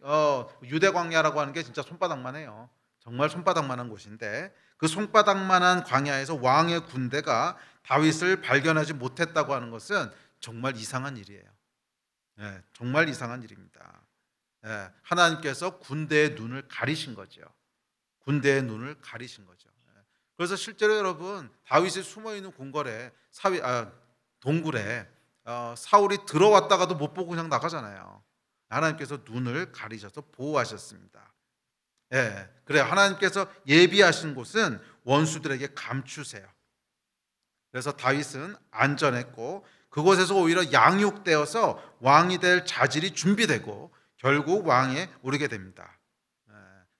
유대 광야라고 하는 게 진짜 손바닥만 해요. 정말 손바닥만한 곳인데 그 손바닥만한 광야에서 왕의 군대가 다윗을 발견하지 못했다고 하는 것은 정말 이상한 일이에요. 정말 이상한 일입니다. 하나님께서 군대의 눈을 가리신 거죠. 군대의 눈을 가리신 거죠. 그래서 실제로 여러분 다윗이 숨어있는 동굴에 사울이 들어왔다가도 못 보고 그냥 나가잖아요. 하나님께서 눈을 가리셔서 보호하셨습니다. 예, 그래 하나님께서 예비하신 곳은 원수들에게 감추세요. 그래서 다윗은 안전했고 그곳에서 오히려 양육되어서 왕이 될 자질이 준비되고 결국 왕에 오르게 됩니다. 예,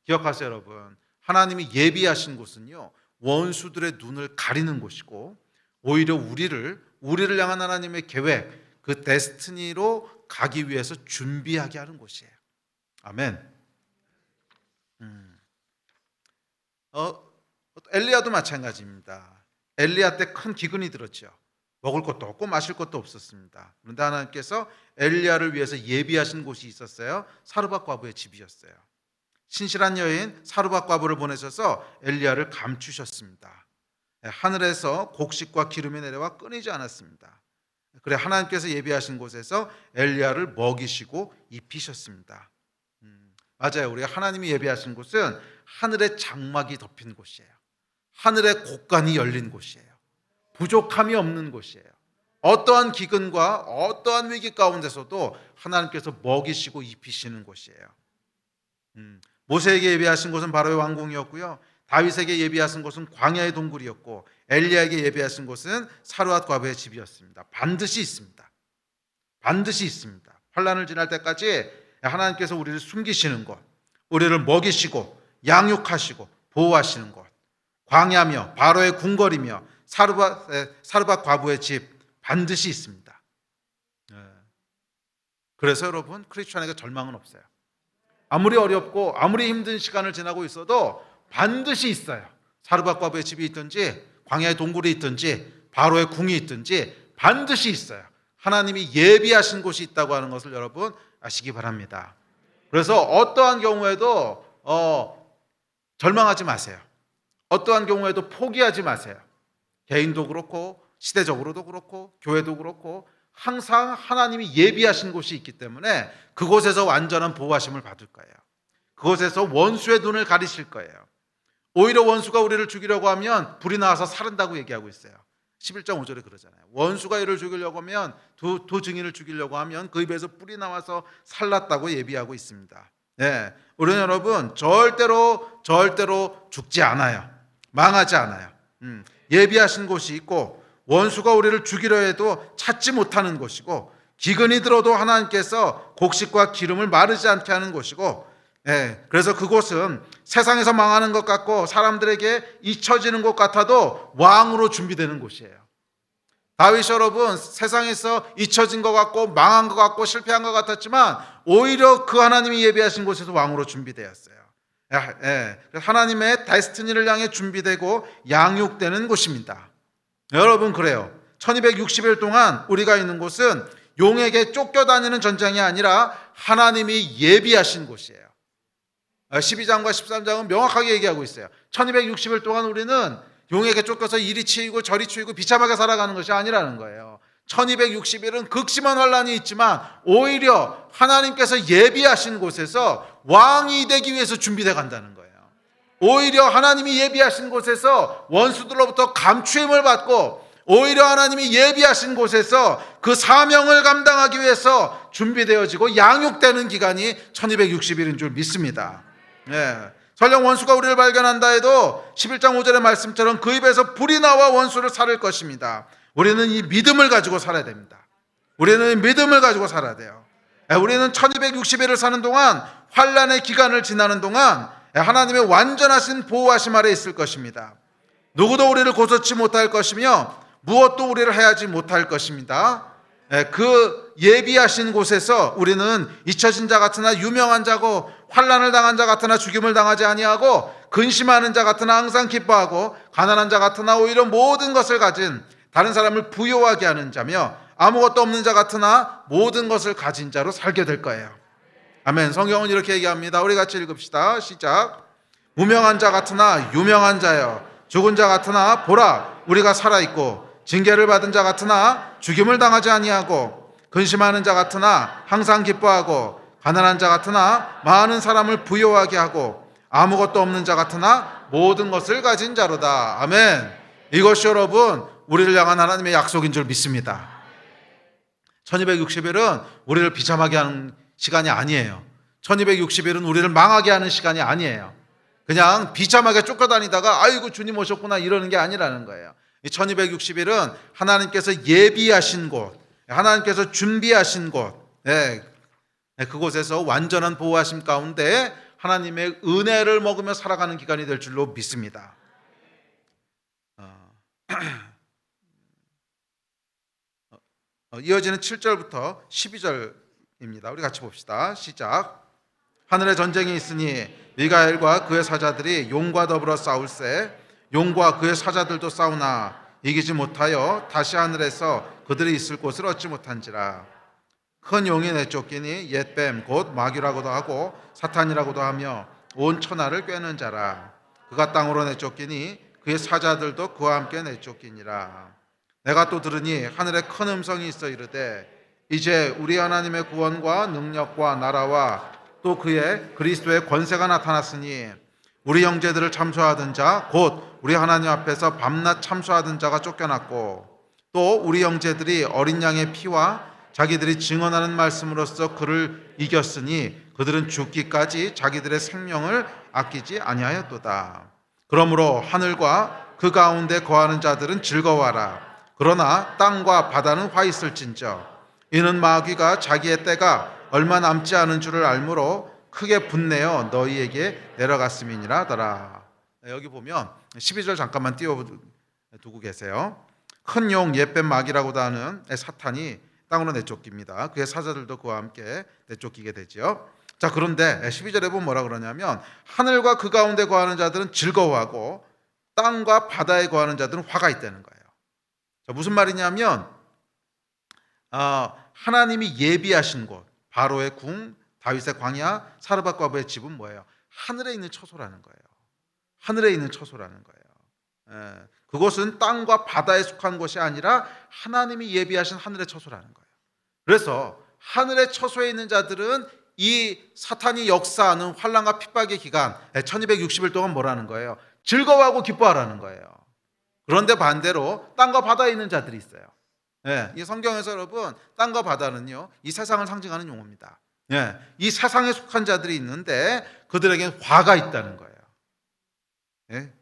기억하세요 여러분. 하나님이 예비하신 곳은요 원수들의 눈을 가리는 곳이고 오히려 우리를 향한 하나님의 계획, 그 데스티니로 가기 위해서 준비하게 하는 곳이에요. 아멘. 엘리야도 마찬가지입니다. 엘리야 때 큰 기근이 들었죠. 먹을 것도 없고 마실 것도 없었습니다. 그런데 하나님께서 엘리야를 위해서 예비하신 곳이 있었어요. 사르밧 과부의 집이었어요. 신실한 여인 사르밧 과부를 보내셔서 엘리야를 감추셨습니다. 하늘에서 곡식과 기름이 내려와 끊이지 않았습니다. 그래 하나님께서 예비하신 곳에서 엘리야를 먹이시고 입히셨습니다. 맞아요. 우리가 하나님이 예비하신 곳은 하늘의 장막이 덮인 곳이에요. 하늘의 곳간이 열린 곳이에요. 부족함이 없는 곳이에요. 어떠한 기근과 어떠한 위기 가운데서도 하나님께서 먹이시고 입히시는 곳이에요. 모세에게 예비하신 곳은 바로의 왕궁이었고요. 다윗에게 예비하신 곳은 광야의 동굴이었고 엘리야에게 예비하신 곳은 사르밧 과부의 집이었습니다. 반드시 있습니다. 반드시 있습니다. 환난을 지날 때까지 하나님께서 우리를 숨기시는 것, 우리를 먹이시고 양육하시고 보호하시는 것, 광야며 바로의 궁궐이며 사르밧 과부의 집 반드시 있습니다. 그래서 여러분 크리스천에게 절망은 없어요. 아무리 어렵고 아무리 힘든 시간을 지나고 있어도 반드시 있어요. 사르밧 과부의 집이 있든지 광야의 동굴이 있든지 바로의 궁이 있든지 반드시 있어요. 하나님이 예비하신 곳이 있다고 하는 것을 여러분 아시기 바랍니다. 그래서 어떠한 경우에도 절망하지 마세요. 어떠한 경우에도 포기하지 마세요. 개인도 그렇고 시대적으로도 그렇고 교회도 그렇고 항상 하나님이 예비하신 곳이 있기 때문에 그곳에서 완전한 보호하심을 받을 거예요. 그곳에서 원수의 눈을 가리실 거예요. 오히려 원수가 우리를 죽이려고 하면 불이 나와서 살인다고 얘기하고 있어요. 11.5절에 그러잖아요. 원수가 이를 죽이려고 하면 두 증인을 죽이려고 하면 그 입에서 뿔이 나와서 살랐다고 예비하고 있습니다. 네, 우리는 여러분 절대로 죽지 않아요. 망하지 않아요. 예비하신 곳이 있고 원수가 우리를 죽이려 해도 찾지 못하는 곳이고 기근이 들어도 하나님께서 곡식과 기름을 마르지 않게 하는 곳이고 그래서 그곳은 세상에서 망하는 것 같고 사람들에게 잊혀지는 것 같아도 왕으로 준비되는 곳이에요. 다윗 여러분 세상에서 잊혀진 것 같고 망한 것 같고 실패한 것 같았지만 오히려 그 하나님이 예비하신 곳에서 왕으로 준비되었어요. 하나님의 데스티니를 향해 준비되고 양육되는 곳입니다. 여러분 그래요. 1260일 동안 우리가 있는 곳은 용에게 쫓겨다니는 전장이 아니라 하나님이 예비하신 곳이에요. 12장과 13장은 명확하게 얘기하고 있어요. 1260일 동안 우리는 용에게 쫓겨서 이리 치이고 저리 치이고 비참하게 살아가는 것이 아니라는 거예요. 1260일은 극심한 환란이 있지만 오히려 하나님께서 예비하신 곳에서 왕이 되기 위해서 준비되어 간다는 거예요. 오히려 하나님이 예비하신 곳에서 원수들로부터 감추임을 받고 오히려 하나님이 예비하신 곳에서 그 사명을 감당하기 위해서 준비되어지고 양육되는 기간이 1260일인 줄 믿습니다. 설령 원수가 우리를 발견한다 해도 11장 5절의 말씀처럼 그 입에서 불이 나와 원수를 살릴 것입니다. 우리는 이 믿음을 가지고 살아야 됩니다. 우리는 믿음을 가지고 살아야 돼요. 우리는 1260일을 사는 동안 환난의 기간을 지나는 동안 하나님의 완전하신 보호하심 아래 있을 것입니다. 누구도 우리를 고소치 못할 것이며 무엇도 우리를 해하지 못할 것입니다. 그 예비하신 곳에서 우리는 잊혀진 자 같으나 유명한 자고 환난을 당한 자 같으나 죽임을 당하지 아니하고 근심하는 자 같으나 항상 기뻐하고 가난한 자 같으나 오히려 모든 것을 가진 다른 사람을 부요하게 하는 자며 아무것도 없는 자 같으나 모든 것을 가진 자로 살게 될 거예요. 아멘. 성경은 이렇게 얘기합니다. 우리 같이 읽읍시다. 시작. 무명한 자 같으나 유명한 자여 죽은 자 같으나 보라 우리가 살아있고 징계를 받은 자 같으나 죽임을 당하지 아니하고 근심하는 자 같으나 항상 기뻐하고 가난한 자 같으나 많은 사람을 부요하게 하고 아무것도 없는 자 같으나 모든 것을 가진 자로다. 아멘. 이것이 여러분 우리를 향한 하나님의 약속인 줄 믿습니다. 1260일은 우리를 비참하게 하는 시간이 아니에요. 1260일은 우리를 망하게 하는 시간이 아니에요. 그냥 비참하게 쫓겨다니다가 아이고 주님 오셨구나 이러는 게 아니라는 거예요. 이 1260일은 하나님께서 예비하신 곳, 하나님께서 준비하신 곳, 그곳에서 완전한 보호하심 가운데 하나님의 은혜를 먹으며 살아가는 기간이 될 줄로 믿습니다. 이어지는 7절부터 12절입니다. 우리 같이 봅시다. 시작. 하늘에 전쟁이 있으니 미가엘과 그의 사자들이 용과 더불어 싸울세. 용과 그의 사자들도 싸우나 이기지 못하여 다시 하늘에서 그들이 있을 곳을 얻지 못한지라. 큰 용이 내쫓기니 옛뱀 곧 마귀라고도 하고 사탄이라고도 하며 온 천하를 꿰는 자라. 그가 땅으로 내쫓기니 그의 사자들도 그와 함께 내쫓기니라. 내가 또 들으니 하늘에 큰 음성이 있어 이르되 이제 우리 하나님의 구원과 능력과 나라와 또 그의 그리스도의 권세가 나타났으니 우리 형제들을 참소하던 자 곧 우리 하나님 앞에서 밤낮 참소하던 자가 쫓겨났고 또 우리 형제들이 어린 양의 피와 자기들이 증언하는 말씀으로써 그를 이겼으니 그들은 죽기까지 자기들의 생명을 아끼지 아니하였도다. 그러므로 하늘과 그 가운데 거하는 자들은 즐거워하라. 그러나 땅과 바다는 화 있을진저 이는 마귀가 자기의 때가 얼마 남지 않은 줄을 알므로 크게 분내어 너희에게 내려갔음이니라 하더라. 여기 보면 12절 잠깐만 띄워두고 계세요. 큰 용 옛뱀 마귀라고도 하는 사탄이 땅으로 내쫓깁니다. 그의 사자들도 그와 함께 내쫓기게 되죠. 자, 그런데 12절에 보면 뭐라 그러냐면 하늘과 그 가운데 거하는 자들은 즐거워하고 땅과 바다에 거하는 자들은 화가 있다는 거예요. 자, 무슨 말이냐면 하나님이 예비하신 곳, 바로의 궁, 다윗의 광야, 사르밧 과부의 집은 뭐예요? 하늘에 있는 처소라는 거예요. 하늘에 있는 처소라는 거예요. 그곳은 땅과 바다에 속한 곳이 아니라 하나님이 예비하신 하늘의 처소라는 거예요. 그래서 하늘의 처소에 있는 자들은 이 사탄이 역사하는 환난과 핍박의 기간 1260일 동안 뭐라는 거예요? 즐거워하고 기뻐하라는 거예요. 그런데 반대로 땅과 바다에 있는 자들이 있어요. 이 성경에서 여러분 땅과 바다는요 이 세상을 상징하는 용어입니다. 이 세상에 속한 자들이 있는데 그들에게는 화가 있다는 거예요.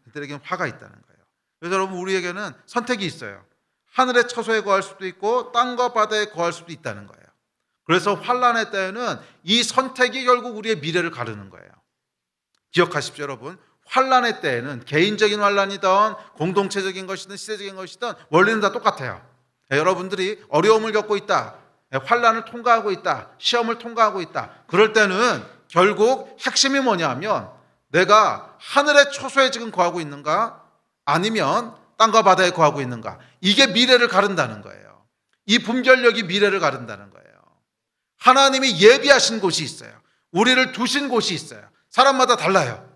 그들에게는 화가 있다는 거예요. 그래서 여러분 우리에게는 선택이 있어요. 하늘의 처소에 거할 수도 있고 땅과 바다에 거할 수도 있다는 거예요. 그래서 환난의 때에는 이 선택이 결국 우리의 미래를 가르는 거예요. 기억하십시오 여러분. 환난의 때에는 개인적인 환난이든 공동체적인 것이든 시대적인 것이든 원리는 다 똑같아요. 여러분들이 어려움을 겪고 있다, 환난을 통과하고 있다, 시험을 통과하고 있다. 그럴 때는 결국 핵심이 뭐냐면 내가 하늘의 처소에 지금 거하고 있는가 아니면 땅과 바다에 거하고 있는가. 이게 미래를 가른다는 거예요. 이 분별력이 미래를 가른다는 거예요. 하나님이 예비하신 곳이 있어요. 우리를 두신 곳이 있어요. 사람마다 달라요.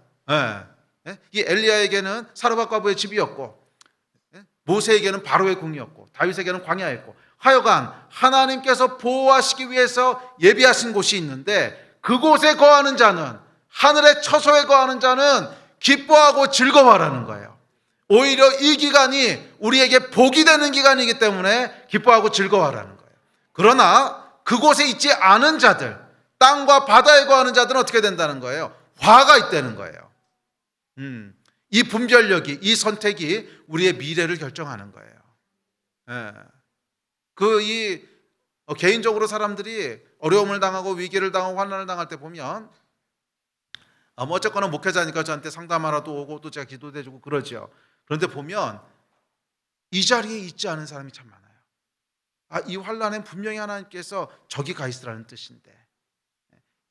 이 엘리야에게는 사르밧 과부의 집이었고 모세에게는 바로의 궁이었고 다윗에게는 광야였고 하여간 하나님께서 보호하시기 위해서 예비하신 곳이 있는데 그곳에 거하는 자는 하늘의 처소에 거하는 자는 기뻐하고 즐거워하라는 거예요. 오히려 이 기간이 우리에게 복이 되는 기간이기 때문에 기뻐하고 즐거워하라는 거예요. 그러나 그곳에 있지 않은 자들 땅과 바다에 거하는 자들은 어떻게 된다는 거예요? 화가 있다는 거예요. 이 분별력이 이 선택이 우리의 미래를 결정하는 거예요. 개인적으로 사람들이 어려움을 당하고 위기를 당하고 환난을 당할 때 보면 어쨌거나 목회자니까 저한테 상담하러도 오고 또 제가 기도도 해주고 그러죠. 그런데 보면 이 자리에 있지 않은 사람이 참 많아요. 이 환난은 분명히 하나님께서 저기 가 있으라는 뜻인데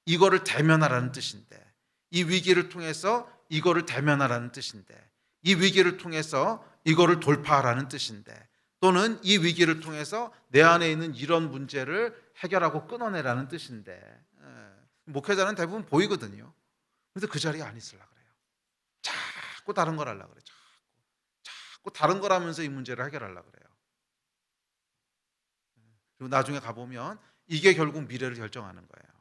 이거를 대면하라는 뜻인데 이 위기를 통해서 이거를 대면하라는 뜻인데 이 위기를 통해서 이거를 돌파하라는 뜻인데 또는 이 위기를 통해서 내 안에 있는 이런 문제를 해결하고 끊어내라는 뜻인데 목회자는 대부분 보이거든요. 그런데 그 자리에 안 있으려고 그래요. 자꾸 다른 걸 하려고 그래요. 자꾸 다른 걸 하면서 이 문제를 해결하려고 그래요. 그리고 나중에 가보면 이게 결국 미래를 결정하는 거예요.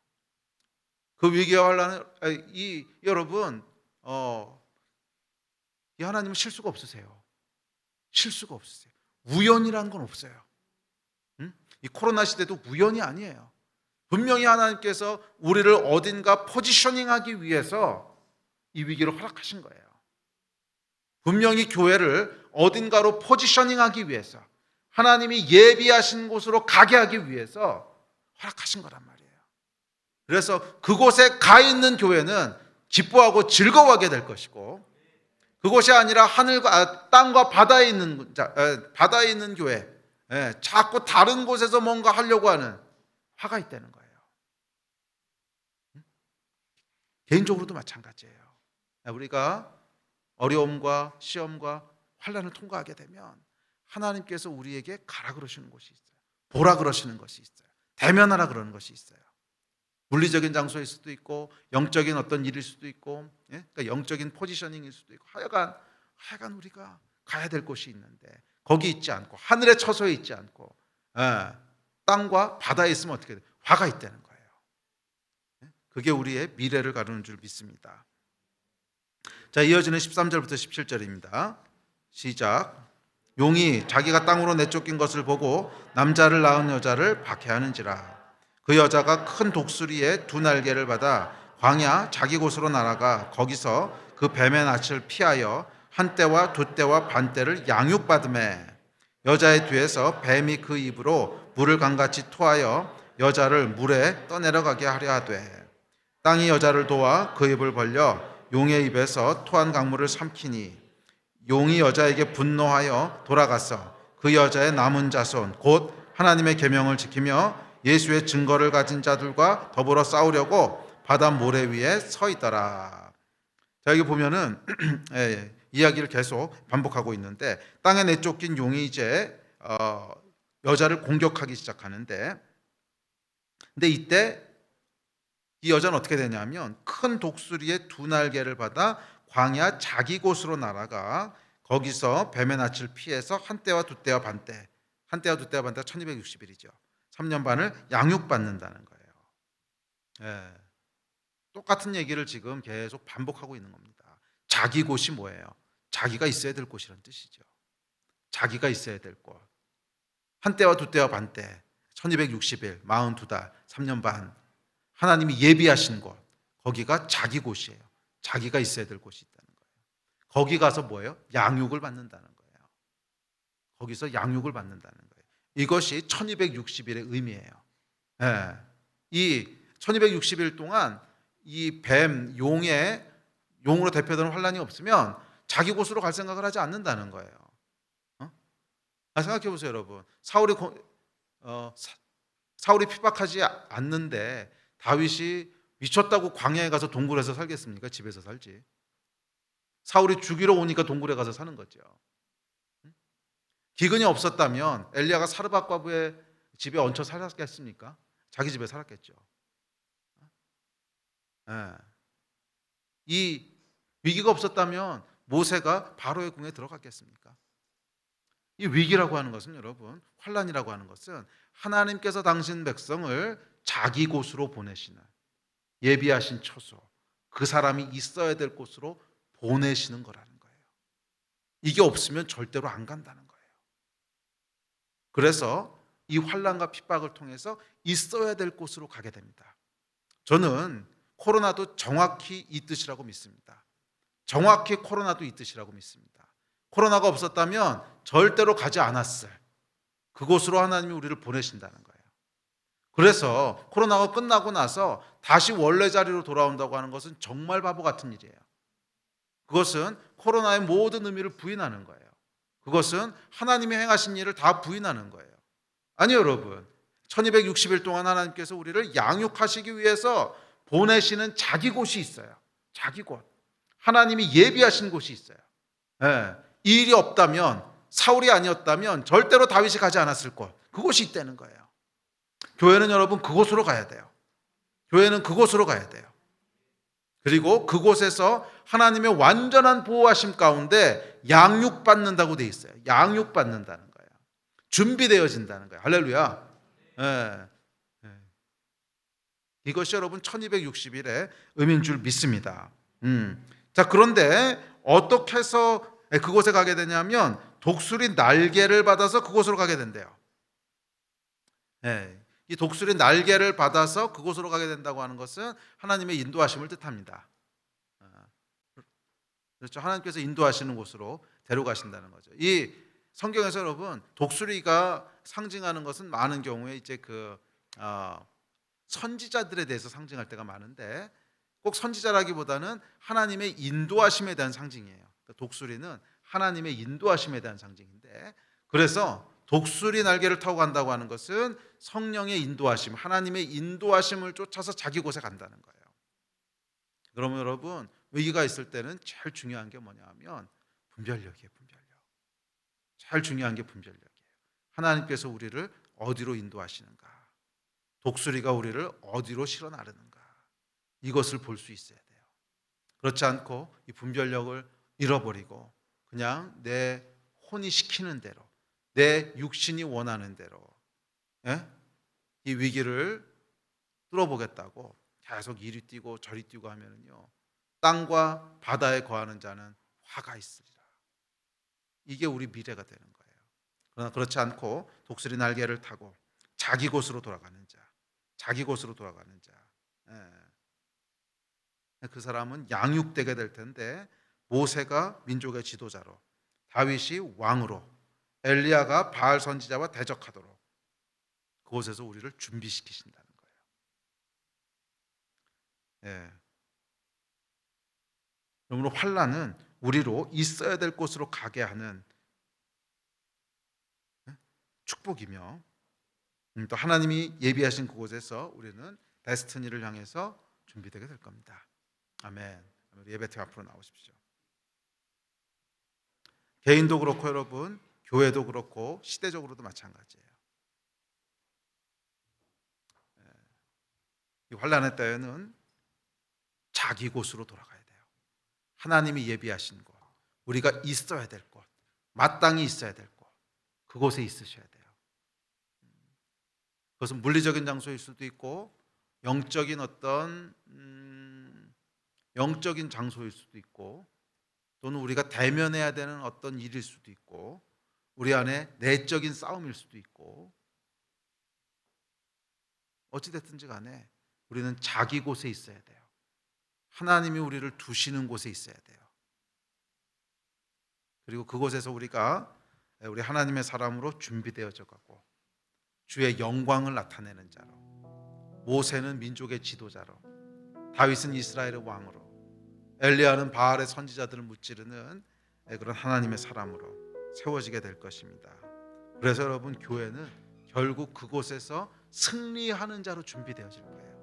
그 위기와 환난은 여러분 이 하나님은 실수가 없으세요. 실수가 없으세요. 우연이라는 건 없어요. 이 코로나 시대도 우연이 아니에요. 분명히 하나님께서 우리를 어딘가 포지셔닝하기 위해서 이 위기를 허락하신 거예요. 분명히 교회를 어딘가로 포지셔닝하기 위해서, 하나님이 예비하신 곳으로 가게 하기 위해서 허락하신 거란 말이에요. 그래서 그곳에 가 있는 교회는 기뻐하고 즐거워하게 될 것이고, 그곳이 아니라 하늘과 땅과 바다에 있는 교회, 자꾸 다른 곳에서 뭔가 하려고 하는 화가 있다는 거예요. 개인적으로도 마찬가지예요. 우리가 어려움과 시험과 환난을 통과하게 되면 하나님께서 우리에게 가라 그러시는 곳이 있어요. 보라 그러시는 것이 있어요. 대면하라 그러는 것이 있어요. 물리적인 장소일 수도 있고, 영적인 어떤 일일 수도 있고, 그러니까 영적인 포지셔닝일 수도 있고, 하여간 우리가 가야 될 곳이 있는데 거기 있지 않고, 하늘의 처소에 있지 않고, 땅과 바다에 있으면 어떻게 돼요? 화가 있다는 거예요. 그게 우리의 미래를 가르는 줄 믿습니다. 자, 이어지는 13절부터 17절입니다. 시작. 용이 자기가 땅으로 내쫓긴 것을 보고 남자를 낳은 여자를 박해하는지라. 그 여자가 큰 독수리의 두 날개를 받아 광야 자기 곳으로 날아가 거기서 그 뱀의 낯을 피하여 한 때와 두 때와 반 때를 양육받음에, 여자의 뒤에서 뱀이 그 입으로 물을 강같이 토하여 여자를 물에 떠내려가게 하려 하되, 땅이 여자를 도와 그 입을 벌려 용의 입에서 토한 강물을 삼키니, 용이 여자에게 분노하여 돌아가서 그 여자의 남은 자손 곧 하나님의 계명을 지키며 예수의 증거를 가진 자들과 더불어 싸우려고 바다 모래 위에 서 있더라. 자, 여기 보면은 이야기를 계속 반복하고 있는데, 땅에 내쫓긴 용이 이제 여자를 공격하기 시작하는데, 근데 이때 이 여자는 어떻게 되냐면 큰 독수리의 두 날개를 받아 광야 자기 곳으로 날아가 거기서 뱀의 낯을 피해서 한 때와 두 때와 반 때, 한 때와 두 때와 반 때가 1260일이죠. 3년 반을 양육받는다는 거예요. 똑같은 얘기를 지금 계속 반복하고 있는 겁니다. 자기 곳이 뭐예요? 자기가 있어야 될 곳이란 뜻이죠. 자기가 있어야 될 곳. 한 때와 두 때와 반 때, 1260일, 42달, 3년 반. 하나님이 예비하신 곳, 거기가 자기 곳이에요. 자기가 있어야 될 곳이 있다는 거예요. 거기 가서 뭐예요? 양육을 받는다는 거예요. 거기서 양육을 받는다는 거예요. 이것이 1260일의 의미예요. 이 1260일 동안 이 뱀, 용으로 대표되는 환란이 없으면 자기 곳으로 갈 생각을 하지 않는다는 거예요. 생각해 보세요, 여러분. 사울이 핍박하지 않는데 다윗이 미쳤다고 광야에 가서 동굴에서 살겠습니까? 집에서 살지. 사울이 죽이러 오니까 동굴에 가서 사는 거죠. 기근이 없었다면 엘리야가 사르밧 과부의 집에 얹혀 살았겠습니까? 자기 집에 살았겠죠. 이 위기가 없었다면 모세가 바로의 궁에 들어갔겠습니까? 이 위기라고 하는 것은, 여러분, 환란이라고 하는 것은 하나님께서 당신 백성을 자기 곳으로 보내시는, 예비하신 처소, 그 사람이 있어야 될 곳으로 보내시는 거라는 거예요. 이게 없으면 절대로 안 간다는 거예요. 그래서 이 환란과 핍박을 통해서 있어야 될 곳으로 가게 됩니다. 저는 코로나도 정확히 이 뜻이라고 믿습니다. 정확히 코로나도 이 뜻이라고 믿습니다. 코로나가 없었다면 절대로 가지 않았을 그곳으로 하나님이 우리를 보내신다는 거예요. 그래서 코로나가 끝나고 나서 다시 원래 자리로 돌아온다고 하는 것은 정말 바보 같은 일이에요. 그것은 코로나의 모든 의미를 부인하는 거예요. 그것은 하나님이 행하신 일을 다 부인하는 거예요. 아니요, 여러분. 1260일 동안 하나님께서 우리를 양육하시기 위해서 보내시는 자기 곳이 있어요. 자기 곳. 하나님이 예비하신 곳이 있어요. 이 일이 없다면, 사울이 아니었다면 절대로 다윗이 가지 않았을 곳, 그곳이 있다는 거예요. 교회는 여러분 그곳으로 가야 돼요. 교회는 그곳으로 가야 돼요. 그리고 그곳에서 하나님의 완전한 보호하심 가운데 양육받는다고 돼 있어요. 양육받는다는 거예요. 준비되어진다는 거예요. 할렐루야. 이것이 여러분 1260일의 의미인 줄 믿습니다. 자, 그런데 어떻게 해서 그곳에 가게 되냐면 독수리 날개를 받아서 그곳으로 가게 된대요. 예, 이 독수리 날개를 받아서 그곳으로 가게 된다고 하는 것은 하나님의 인도하심을 뜻합니다. 아, 그렇죠. 하나님께서 인도하시는 곳으로 데려가신다는 거죠. 이 성경에서 여러분 독수리가 상징하는 것은 많은 경우에 이제 선지자들에 대해서 상징할 때가 많은데 꼭 선지자라기보다는 하나님의 인도하심에 대한 상징이에요. 그러니까 독수리는 하나님의 인도하심에 대한 상징인데, 그래서 독수리 날개를 타고 간다고 하는 것은 성령의 인도하심, 하나님의 인도하심을 쫓아서 자기 곳에 간다는 거예요. 그러면 여러분 위기가 있을 때는 제일 중요한 게 뭐냐 하면 분별력이에요. 분별력. 제일 중요한 게 분별력이에요. 하나님께서 우리를 어디로 인도하시는가, 독수리가 우리를 어디로 실어 나르는가, 이것을 볼 수 있어야 돼요. 그렇지 않고 이 분별력을 잃어버리고 그냥 내 혼이 시키는 대로, 내 육신이 원하는 대로, 예? 이 위기를 뚫어보겠다고 계속 이리 뛰고 저리 뛰고 하면요, 땅과 바다에 거하는 자는 화가 있으리라. 이게 우리 미래가 되는 거예요. 그러나 그렇지 않고 독수리 날개를 타고 자기 곳으로 돌아가는 자, 자기 곳으로 돌아가는 자, 그 사람은 양육되게 될 텐데, 모세가 민족의 지도자로, 다윗이 왕으로, 엘리야가 바알 선지자와 대적하도록 그곳에서 우리를 준비시키신다는 거예요. 예. 그러므로 환난은 우리로 있어야 될 곳으로 가게 하는 축복이며, 또 하나님이 예비하신 그곳에서 우리는 데스티니를 향해서 준비되게 될 겁니다. 아멘. 우리 예배팀 앞으로 나오십시오. 개인도 그렇고 여러분, 교회도 그렇고 시대적으로도 마찬가지예요. 이 환난의 때에는 자기 곳으로 돌아가야 돼요. 하나님이 예비하신 곳, 우리가 있어야 될 곳, 마땅히 있어야 될 곳, 그곳에 있으셔야 돼요. 그것은 물리적인 장소일 수도 있고 영적인 어떤 영적인 장소일 수도 있고, 또는 우리가 대면해야 되는 어떤 일일 수도 있고, 우리 안에 내적인 싸움일 수도 있고, 어찌됐든지 간에 우리는 자기 곳에 있어야 돼요. 하나님이 우리를 두시는 곳에 있어야 돼요. 그리고 그곳에서 우리가 우리 하나님의 사람으로 준비되어져 가고, 주의 영광을 나타내는 자로, 모세는 민족의 지도자로, 다윗은 이스라엘의 왕으로, 엘리야는 바알의 선지자들을 무찌르는 그런 하나님의 사람으로 세워지게 될 것입니다. 그래서 여러분 교회는 결국 그곳에서 승리하는 자로 준비되어질 거예요.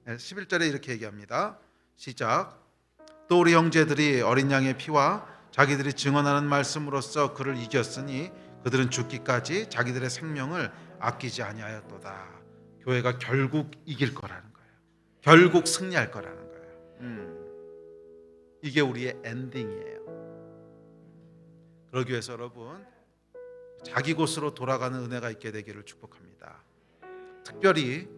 11절에 이렇게 얘기합니다. 시작. 또 우리 형제들이 어린 양의 피와 자기들이 증언하는 말씀으로써 그를 이겼으니 그들은 죽기까지 자기들의 생명을 아끼지 아니하였도다. 교회가 결국 이길 거라는 거예요. 결국 승리할 거라는 거예요. 이게 우리의 엔딩이에요. 그러기 위해서 여러분 자기 곳으로 돌아가는 은혜가 있게 되기를 축복합니다. 특별히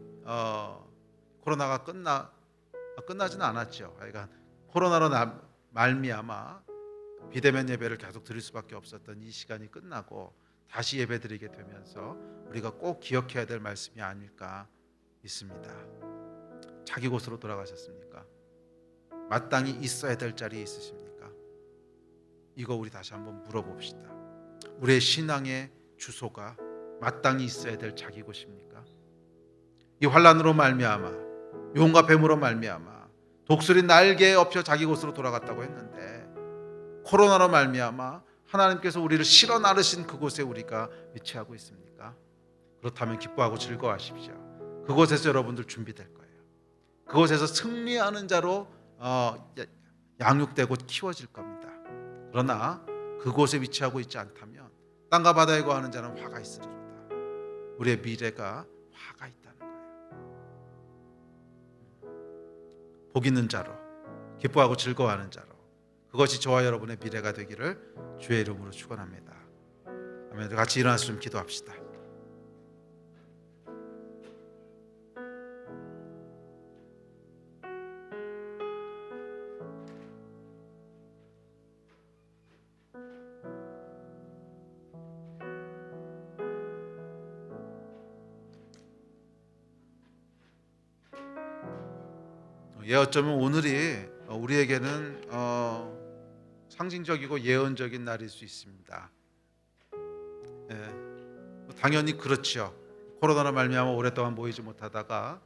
코로나가 끝나지는 않았죠. 그러니까 코로나로 말미암아 비대면 예배를 계속 드릴 수밖에 없었던 이 시간이 끝나고 다시 예배 드리게 되면서 우리가 꼭 기억해야 될 말씀이 아닐까 있습니다. 자기 곳으로 돌아가셨습니까? 마땅히 있어야 될 자리에 있으십니까? 이거 우리 다시 한번 물어봅시다. 우리의 신앙의 주소가 마땅히 있어야 될 자기 곳입니까? 이 환난으로 말미암아, 용과 뱀으로 말미암아 독수리 날개에 엎여 자기 곳으로 돌아갔다고 했는데, 코로나로 말미암아 하나님께서 우리를 실어 나르신 그곳에 우리가 위치하고 있습니까? 그렇다면 기뻐하고 즐거워하십시오. 그곳에서 여러분들 준비될 거예요. 그곳에서 승리하는 자로 양육되고 키워질 겁니다. 그러나 그곳에 위치하고 있지 않다면 땅과 바다에 거하는 자는 화가 있으리로다. 우리의 미래가 화가 있다는 거예요. 복 있는 자로, 기뻐하고 즐거워하는 자로, 그것이 저와 여러분의 미래가 되기를 주의 이름으로 축원합니다. 아멘. 같이 일어나서 좀 기도합시다. 어쩌면 오늘이 우리에게는 상징적이고 예언적인 날일 수 있습니다. 당연히 그렇죠. 코로나로 말미암아 오랫동안 모이지 못하다가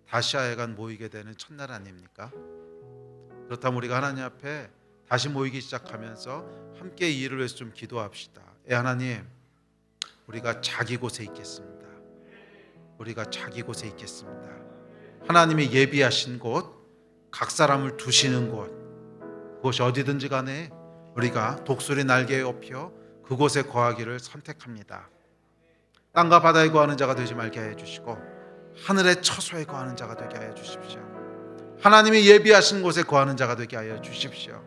다시 하여간 모이게 되는 첫날 아닙니까? 그렇다면 우리가 하나님 앞에 다시 모이기 시작하면서 함께 이 일을 위해서 좀 기도합시다. 하나님, 우리가 자기 곳에 있겠습니다. 우리가 자기 곳에 있겠습니다. 하나님이 예비하신 곳, 각 사람을 두시는 곳, 그것이 어디든지 간에 우리가 독수리 날개에 업혀 그곳에 거하기를 선택합니다. 땅과 바다에 거하는 자가 되지 말게 하여 주시고 하늘의 처소에 거하는 자가 되게 하여 주십시오. 하나님이 예비하신 곳에 거하는 자가 되게 하여 주십시오.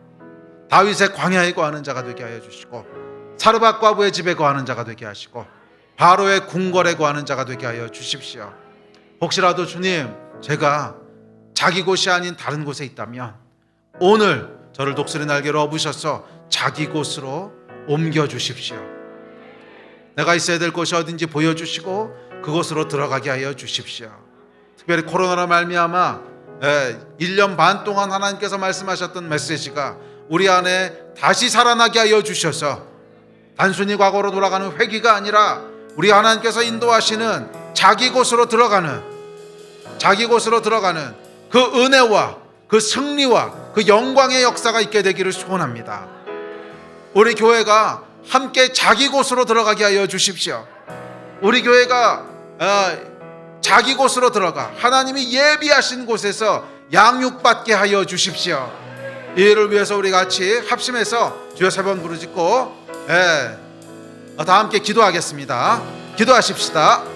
다윗의 광야에 거하는 자가 되게 하여 주시고 사르밧 과부의 집에 거하는 자가 되게 하시고 바로의 궁궐에 거하는 자가 되게 하여 주십시오. 혹시라도 주님, 제가 자기 곳이 아닌 다른 곳에 있다면 오늘 저를 독수리 날개로 업으셔서 자기 곳으로 옮겨 주십시오. 내가 있어야 될 곳이 어딘지 보여주시고 그곳으로 들어가게 하여 주십시오. 특별히 코로나로 말미암아 1년 반 동안 하나님께서 말씀하셨던 메시지가 우리 안에 다시 살아나게 하여 주셔서 단순히 과거로 돌아가는 회귀가 아니라 우리 하나님께서 인도하시는 자기 곳으로 들어가는 그 은혜와 그 승리와 그 영광의 역사가 있게 되기를 소원합니다. 우리 교회가 함께 자기 곳으로 들어가게 하여 주십시오. 우리 교회가 자기 곳으로 들어가 하나님이 예비하신 곳에서 양육받게 하여 주십시오. 이 일을 위해서 우리 같이 합심해서 주여 3번 부르짖고 다 함께 기도하겠습니다. 기도하십시다.